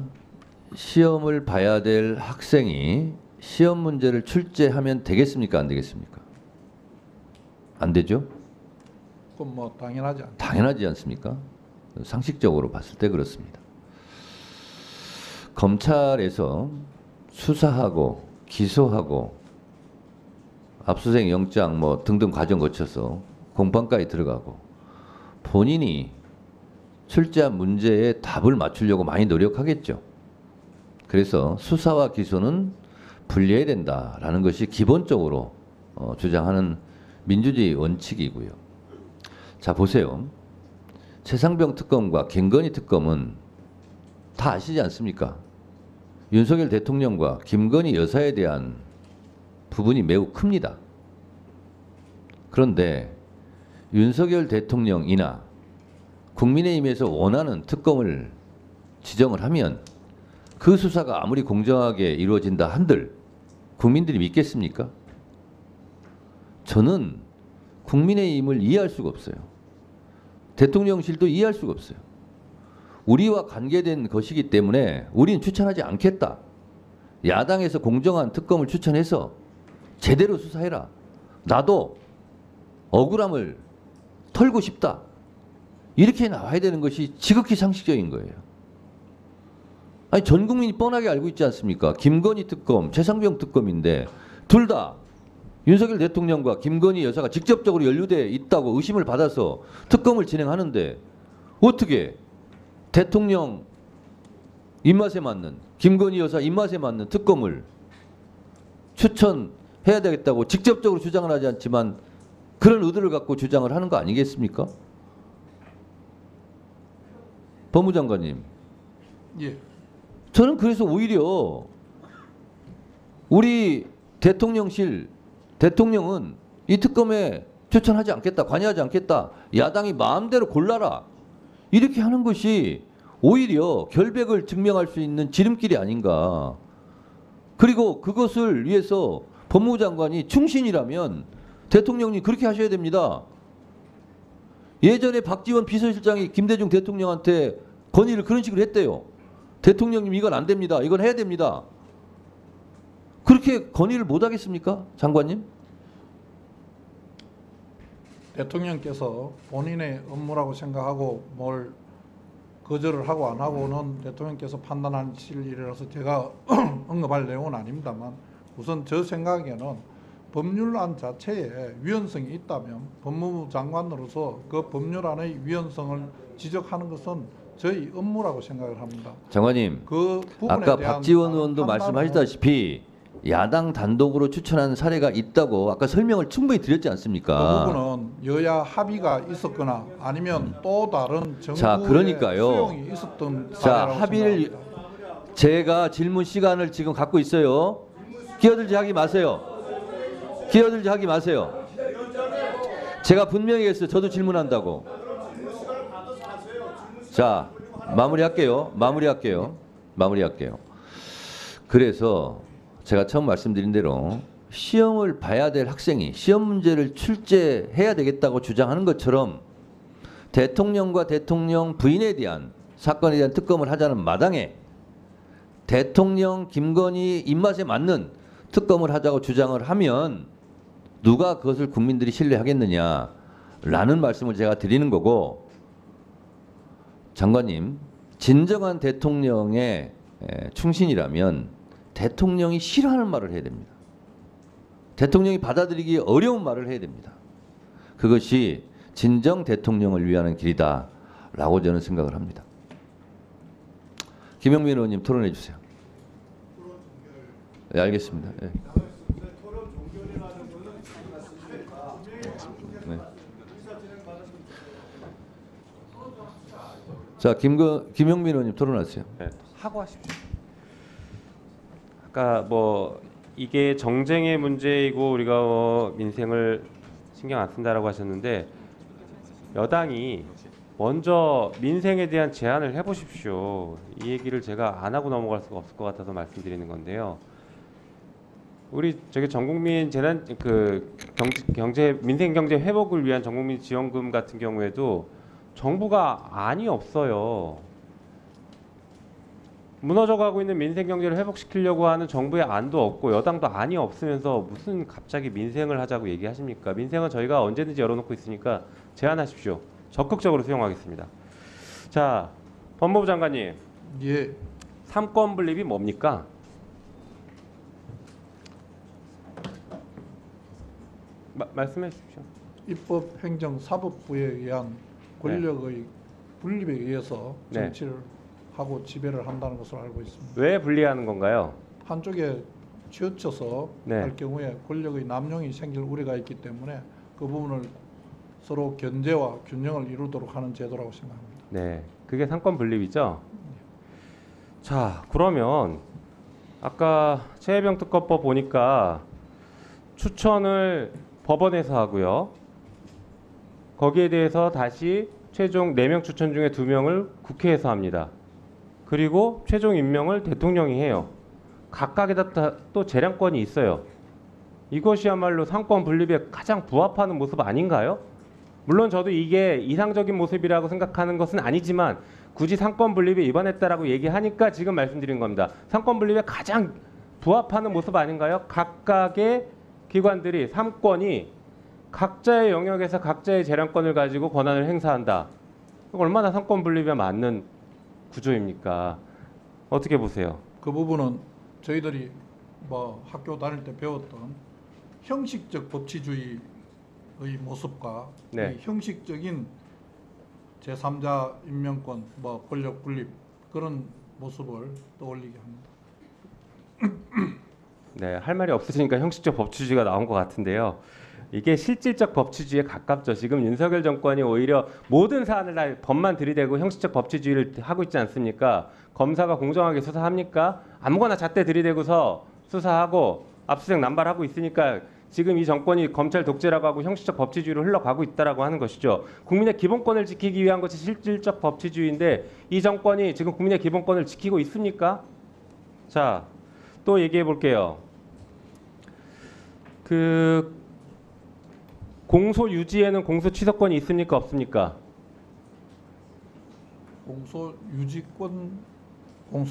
시험을 봐야 될 학생이 시험 문제를 출제하면 되겠습니까? 안 되겠습니까? 안 되죠? 그건 뭐 당연하지 않죠. 당연하지 않습니까? 상식적으로 봤을 때 그렇습니다. 검찰에서 수사하고 기소하고 압수수색 영장 뭐 등등 과정 거쳐서 공판까지 들어가고 본인이 출제한 문제에 답을 맞추려고 많이 노력하겠죠. 그래서 수사와 기소는 분리해야 된다라는 것이 기본적으로 주장하는 민주주의 원칙이고요. 자, 보세요. 최상병 특검과 김건희 특검은 다 아시지 않습니까? 윤석열 대통령과 김건희 여사에 대한 부분이 매우 큽니다. 그런데 윤석열 대통령이나 국민의힘에서 원하는 특검을 지정을 하면 그 수사가 아무리 공정하게 이루어진다 한들 국민들이 믿겠습니까? 저는 국민의힘을 이해할 수가 없어요. 대통령실도 이해할 수가 없어요. 우리와 관계된 것이기 때문에 우리는 추천하지 않겠다. 야당에서 공정한 특검을 추천해서 제대로 수사해라. 나도 억울함을 털고 싶다. 이렇게 나와야 되는 것이 지극히 상식적인 거예요. 아니 전 국민이 뻔하게 알고 있지 않습니까? 김건희 특검, 최상병 특검인데 둘 다 윤석열 대통령과 김건희 여사가 직접적으로 연루돼 있다고 의심을 받아서 특검을 진행하는데 어떻게 대통령 입맛에 맞는 김건희 여사 입맛에 맞는 특검을 추천해야 되겠다고 직접적으로 주장을 하지 않지만 그런 의도를 갖고 주장을 하는 거 아니겠습니까? 법무장관님. 예. 저는 그래서 오히려 우리 대통령은 이 특검에 추천하지 않겠다, 관여하지 않겠다, 야당이 마음대로 골라라 이렇게 하는 것이 오히려 결백을 증명할 수 있는 지름길이 아닌가. 그리고 그것을 위해서 법무부 장관이 충신이라면 대통령님 그렇게 하셔야 됩니다. 예전에 박지원 비서실장이 김대중 대통령한테 건의를 그런 식으로 했대요. 대통령님 이건 안 됩니다. 이건 해야 됩니다. 그렇게 건의를 못 하겠습니까? 장관님? 대통령께서 본인의 업무라고 생각하고 뭘 거절을 하고 안 하고는 대통령께서 판단하실 일이라서 제가 언급할 내용은 아닙니다만 우선 저 생각에는 법률안 자체에 위헌성이 있다면 법무부 장관으로서 그 법률안의 위헌성을 지적하는 것은 저희 업무라고 생각을 합니다. 장관님, 그 부분에 아까 대한 박지원 의원도 판단은 말씀하셨다시피 야당 단독으로 추천한 사례가 있다고 아까 설명을 충분히 드렸지 않습니까? 그 부분은 여야 합의가 있었거나 아니면 또 다른 자, 정부의 그러니까요. 수용이 있었던 자, 사례라고 합의를 생각합니다. 제가 질문 시간을 지금 갖고 있어요. 끼어들지 하지 마세요. 끼어들지 하지 마세요. 제가 분명히 했어요. 저도 질문한다고. 자, 마무리할게요. 그래서 제가 처음 말씀드린 대로 시험을 봐야 될 학생이 시험 문제를 출제해야 되겠다고 주장하는 것처럼 대통령과 대통령 부인에 대한 사건에 대한 특검을 하자는 마당에 대통령 김건희 입맛에 맞는 특검을 하자고 주장을 하면 누가 그것을 국민들이 신뢰하겠느냐라는 말씀을 제가 드리는 거고, 장관님, 진정한 대통령의 충신이라면 대통령이 싫어하는 말을 해야 됩니다. 대통령이 받아들이기 어려운 말을 해야 됩니다. 그것이 진정 대통령을 위하는 길이다라고 저는 생각을 합니다. 김영민 의원님 토론해 주세요. 네, 알겠습니다. 네. 네. 자, 김영민 의원님 토론하세요. 네, 하고 하십시오. 아까 뭐 이게 정쟁의 문제이고 우리가 민생을 신경 안 쓴다라고 하셨는데, 여당이 먼저 민생에 대한 제안을 해보십시오. 이 얘기를 제가 안 하고 넘어갈 수가 없을 것 같아서 말씀드리는 건데요. 우리 저기 전국민 재난 경제 민생 경제 회복을 위한 전국민 지원금 같은 경우에도 정부가 안이 없어요. 무너져가고 있는 민생 경제를 회복시키려고 하는 정부의 안도 없고 여당도 안이 없으면서 무슨 갑자기 민생을 하자고 얘기하십니까? 민생은 저희가 언제든지 열어놓고 있으니까 제안하십시오. 적극적으로 수용하겠습니다. 자, 법무부 장관님. 예. 삼권 분립이 뭡니까? 말씀해 주십시오. 입법, 행정, 사법부에 의한 권력의 분립에 의해서 정치를 하고 지배를 한다는 것을 알고 있습니다. 왜 분리하는 건가요? 한쪽에 치우쳐서 할 경우에 권력의 남용이 생길 우려가 있기 때문에 그 부분을 서로 견제와 균형을 이루도록 하는 제도라고 생각합니다. 네, 그게 삼권 분립이죠. 자, 그러면 아까 최혜병 특검법 보니까 추천을 법원에서 하고요. 거기에 대해서 다시 최종 4명 추천 중에 2명을 국회에서 합니다. 그리고 최종 임명을 대통령이 해요. 각각에다 또 재량권이 있어요. 이것이야말로 삼권 분립에 가장 부합하는 모습 아닌가요? 물론 저도 이게 이상적인 모습이라고 생각하는 것은 아니지만 굳이 삼권 분립에 위반했다라고 얘기하니까 지금 말씀드린 겁니다. 삼권 분립에 가장 부합하는 모습 아닌가요? 각각의 기관들이 삼권이 각자의 영역에서 각자의 재량권을 가지고 권한을 행사한다. 얼마나 삼권 분립에 맞는 구조입니까? 어떻게 보세요? 그 부분은 저희들이 뭐 학교 다닐 때 배웠던 형식적 법치주의의 모습과 이 형식적인 제3자 임명권, 뭐 권력 분립 그런 모습을 떠올리게 합니다. 네, 할 말이 없으시니까 형식적 법치주의가 나온 것 같은데요. 이게 실질적 법치주의에 가깝죠. 지금 윤석열 정권이 오히려 모든 사안을 다 법만 들이대고 형식적 법치주의를 하고 있지 않습니까? 검사가 공정하게 수사합니까? 아무거나 잣대 들이대고서 수사하고 압수수색 남발하고 있으니까 지금 이 정권이 검찰 독재라고 하고 형식적 법치주의로 흘러가고 있다라고 하는 것이죠. 국민의 기본권을 지키기 위한 것이 실질적 법치주의인데 이 정권이 지금 국민의 기본권을 지키고 있습니까? 자, 또 얘기해 볼게요. 공소 유지에는 공소 취소권이 있습니까? 없습니까? 공소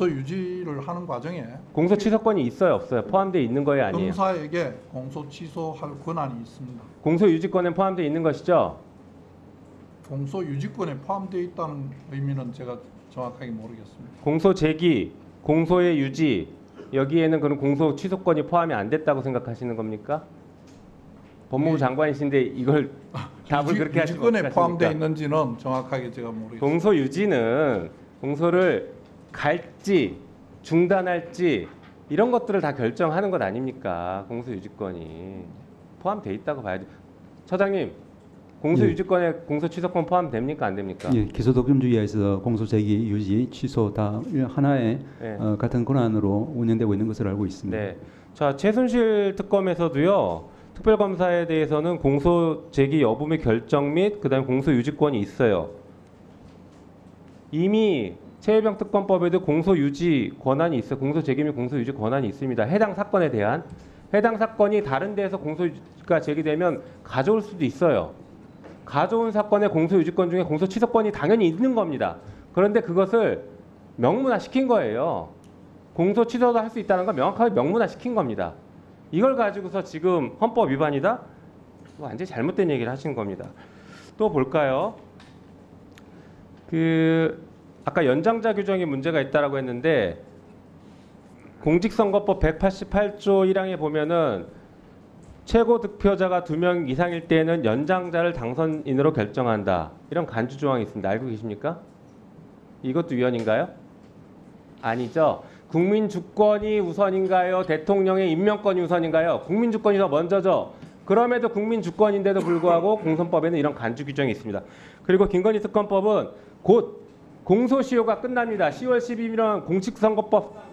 유지를 하는 과정에 공소 취소권이 있어요, 없어요? 포함되어 있는 거예요, 아니에요? 검사에게 공소 취소할 권한이 있습니다. 공소 유지권에 포함되어 있는 것이죠? 공소 유지권에 포함되어 있다는 의미는 제가 정확하게 모르겠습니다. 공소 제기, 공소의 유지 여기에는 그런 공소 취소권이 포함이 안 됐다고 생각하시는 겁니까? 법무부 장관이신데 이걸 답을 그렇게 하시면 어떡하십니까? 유지권에 포함되어 있는지는 정확하게 제가 모르겠습니다. 공소 유지는 공소를 갈지 중단할지 이런 것들을 다 결정하는 것 아닙니까? 공소 유지권이 포함되어 있다고 봐야죠. 처장님, 공소 유지권에 공소 취소권 포함됩니까? 안 됩니까? 예, 기소독점주의에서 공소 제기, 유지, 취소 다 하나의 같은 권한으로 운영되고 있는 것을 알고 있습니다. 네. 자, 최순실 특검에서도요. 특별검사에 대해서는 공소 제기 여부 및 결정 및 그다음에 공소 유지권이 있어요. 이미 최혜병 특검법에도 공소 유지 권한이 있어요. 공소 제기 및 공소 유지 권한이 있습니다. 해당 사건에 대한 해당 사건이 다른 데에서 공소가 제기되면 가져올 수도 있어요. 가져온 사건의 공소 유지권 중에 공소 취소권이 당연히 있는 겁니다. 그런데 그것을 명문화시킨 거예요. 공소 취소도 할 수 있다는 건 명확하게 명문화시킨 겁니다. 이걸 가지고서 지금 헌법 위반이다? 완전히 잘못된 얘기를 하신 겁니다. 또 볼까요? 아까 연장자 규정에 문제가 있다라고 했는데 공직선거법 188조 1항에 보면은 최고 득표자가 2명 이상일 때에는 연장자를 당선인으로 결정한다. 이런 간주 조항이 있습니다. 알고 계십니까? 이것도 위헌인가요? 아니죠. 국민 주권이 우선인가요? 대통령의 임명권이 우선인가요? 국민 주권이 더 먼저죠. 그럼에도 국민 주권인데도 불구하고 공선법에는 이런 간주 규정이 있습니다. 그리고 김건희 특검법은 곧 공소시효가 끝납니다. 10월 12일은 공직선거법.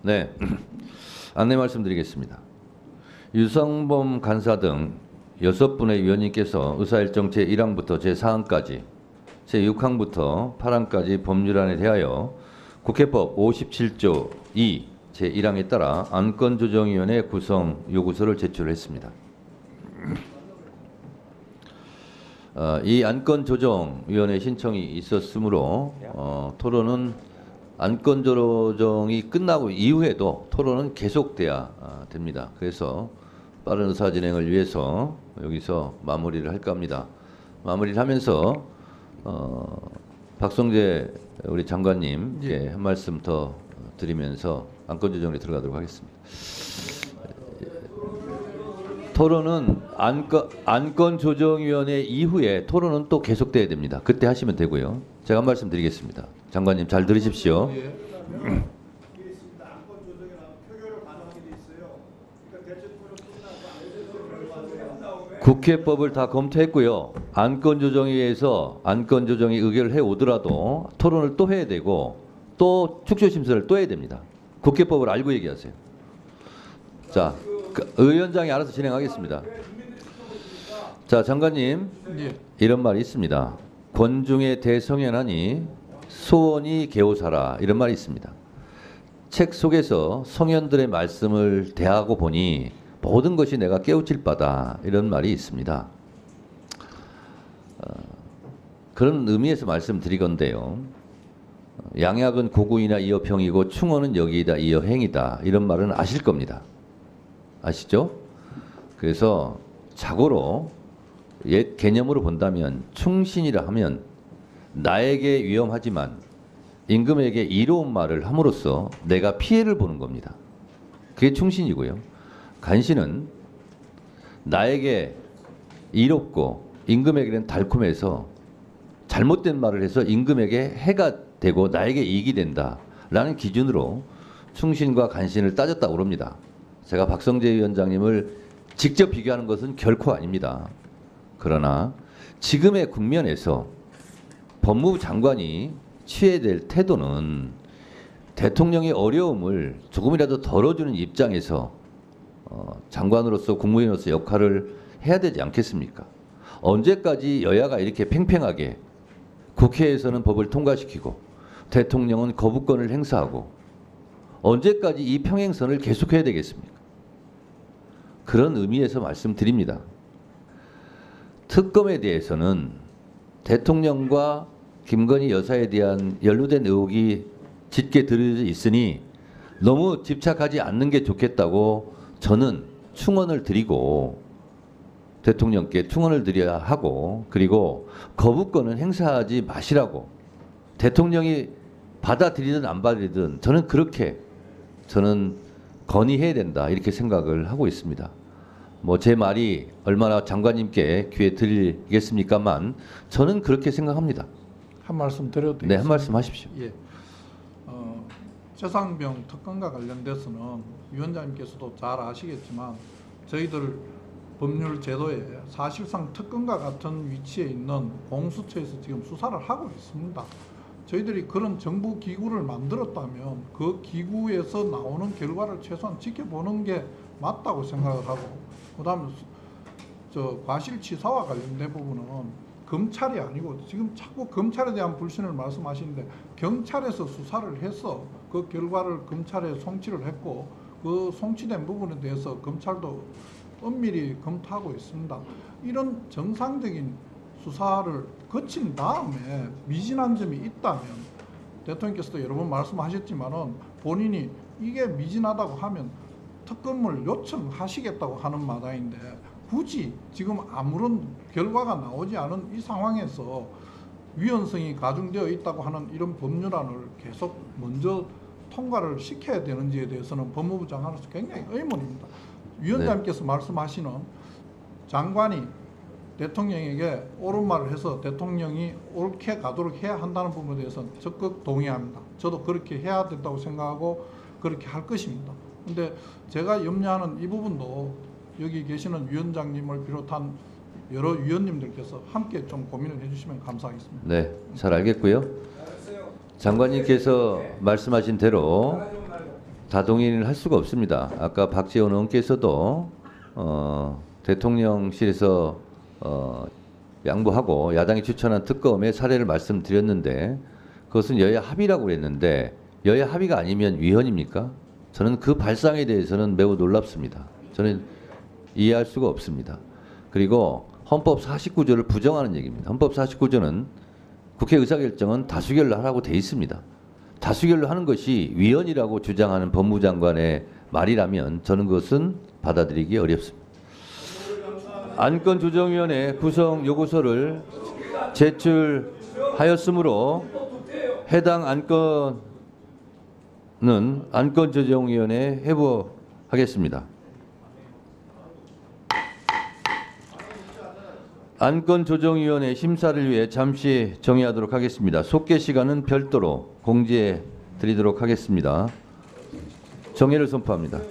네, 안내 말씀드리겠습니다. 유성범 간사 등 6분의 위원님께서 의사일정 제1항부터 제4항까지 제6항부터 8항까지 법률안에 대하여 국회법 57조 2 제1항에 따라 안건조정위원회 구성 요구서를 제출했습니다. 이 안건조정위원회 신청이 있었으므로 토론은 안건조정이 끝나고 이후에도 토론은 계속돼야 됩니다. 그래서 빠른 의사 진행을 위해서 여기서 마무리를 할까 합니다. 마무리를 하면서 박성재 우리 장관님께 한 말씀 더 드리면서 안건조정에 들어가도록 하겠습니다. 토론은 안건조정위원회 이후에 토론은 또 계속돼야 됩니다. 그때 하시면 되고요. 제가 한 말씀 드리겠습니다. 장관님 잘 들으십시오. 국회법을 다 검토했고요. 안건조정위에서 안건조정이 의결을 해오더라도 토론을 또 해야 되고 또 축소심사를 또 해야 됩니다. 국회법을 알고 얘기하세요. 자, 의원장이 알아서 진행하겠습니다. 자, 장관님, 이런 말이 있습니다. 권중의 대성현하니 소원이 개오사라, 이런 말이 있습니다. 책 속에서 성현들의 말씀을 대하고 보니 모든 것이 내가 깨우칠 바다, 이런 말이 있습니다. 그런 의미에서 말씀드리건데요. 양약은 고구이나 이어평이고 충언은 여기이다 이어행이다, 이런 말은 아실 겁니다. 아시죠? 그래서 자고로 옛 개념으로 본다면 충신이라 하면 나에게 위험하지만 임금에게 이로운 말을 함으로써 내가 피해를 보는 겁니다. 그게 충신이고요. 간신은 나에게 이롭고 임금에게는 달콤해서 잘못된 말을 해서 임금에게 해가 되고 나에게 이익이 된다라는 기준으로 충신과 간신을 따졌다고 그럽니다. 제가 박성재 위원장님을 직접 비교하는 것은 결코 아닙니다. 그러나 지금의 국면에서 법무부 장관이 취해야 될 태도는 대통령의 어려움을 조금이라도 덜어주는 입장에서 장관으로서 국무위원으로서 역할을 해야 되지 않겠습니까? 언제까지 여야가 이렇게 팽팽하게 국회에서는 법을 통과시키고 대통령은 거부권을 행사하고 언제까지 이 평행선을 계속해야 되겠습니까? 그런 의미에서 말씀드립니다. 특검에 대해서는 대통령과 김건희 여사에 대한 연루된 의혹이 짙게 들여져 있으니 너무 집착하지 않는 게 좋겠다고 저는 충언을 드리고 대통령께 충언을 드려야 하고 그리고 거부권은 행사하지 마시라고 대통령이 받아들이든 안 받아들이든 저는 건의해야 된다 이렇게 생각을 하고 있습니다. 뭐 제 말이 얼마나 장관님께 귀에 들리겠습니까만 저는 그렇게 생각합니다. 한 말씀 드려도 되겠습니까? 네, 한 말씀 하십시오. 예. 최상병 특검과 관련돼서는 위원장님께서도 잘 아시겠지만 저희들 법률 제도에 사실상 특검과 같은 위치에 있는 공수처에서 지금 수사를 하고 있습니다. 저희들이 그런 정부 기구를 만들었다면 그 기구에서 나오는 결과를 최소한 지켜보는 게 맞다고 생각을 하고, 그다음에 저 과실치사와 관련된 부분은 검찰이 아니고 지금 자꾸 검찰에 대한 불신을 말씀하시는데, 경찰에서 수사를 해서 그 결과를 검찰에 송치를 했고, 그 송치된 부분에 대해서 검찰도 엄밀히 검토하고 있습니다. 이런 정상적인 수사를 거친 다음에 미진한 점이 있다면, 대통령께서도 여러 번 말씀하셨지만은 본인이 이게 미진하다고 하면 특검을 요청하시겠다고 하는 마당인데, 굳이 지금 아무런 결과가 나오지 않은 이 상황에서 위헌성이 가중되어 있다고 하는 이런 법률안을 계속 먼저 통과를 시켜야 되는지에 대해서는 법무부 장관으로서 굉장히 의문입니다. 위원장님께서 말씀하시는 장관이 대통령에게 옳은 말을 해서 대통령이 옳게 가도록 해야 한다는 부분에 대해서는 적극 동의합니다. 저도 그렇게 해야 된다고 생각하고 그렇게 할 것입니다. 근데 제가 염려하는 이 부분도 여기 계시는 위원장님을 비롯한 여러 위원님들께서 함께 좀 고민을 해주시면 감사하겠습니다. 네, 잘 알겠고요. 장관님께서 말씀하신 대로 다동의를 할 수가 없습니다. 아까 박지원 의원께서도 대통령실에서 양보하고 야당이 추천한 특검의 사례를 말씀드렸는데, 그것은 여야 합의라고 그랬는데 여야 합의가 아니면 위헌입니까? 저는 그 발상에 대해서는 매우 놀랍습니다. 저는 이해할 수가 없습니다. 그리고 헌법 49조를 부정하는 얘기입니다. 헌법 49조는 국회 의사결정은 다수결로 하라고 돼 있습니다. 다수결로 하는 것이 위헌이라고 주장하는 법무장관의 말이라면 저는 그것은 받아들이기 어렵습니다. 안건조정위원회 구성 요구서를 제출하였으므로 해당 안건은 안건조정위원회에 회부하겠습니다. 안건조정위원회 심사를 위해 잠시 정의하도록 하겠습니다. 속개 시간은 별도로 공지해 드리도록 하겠습니다. 정의를 선포합니다.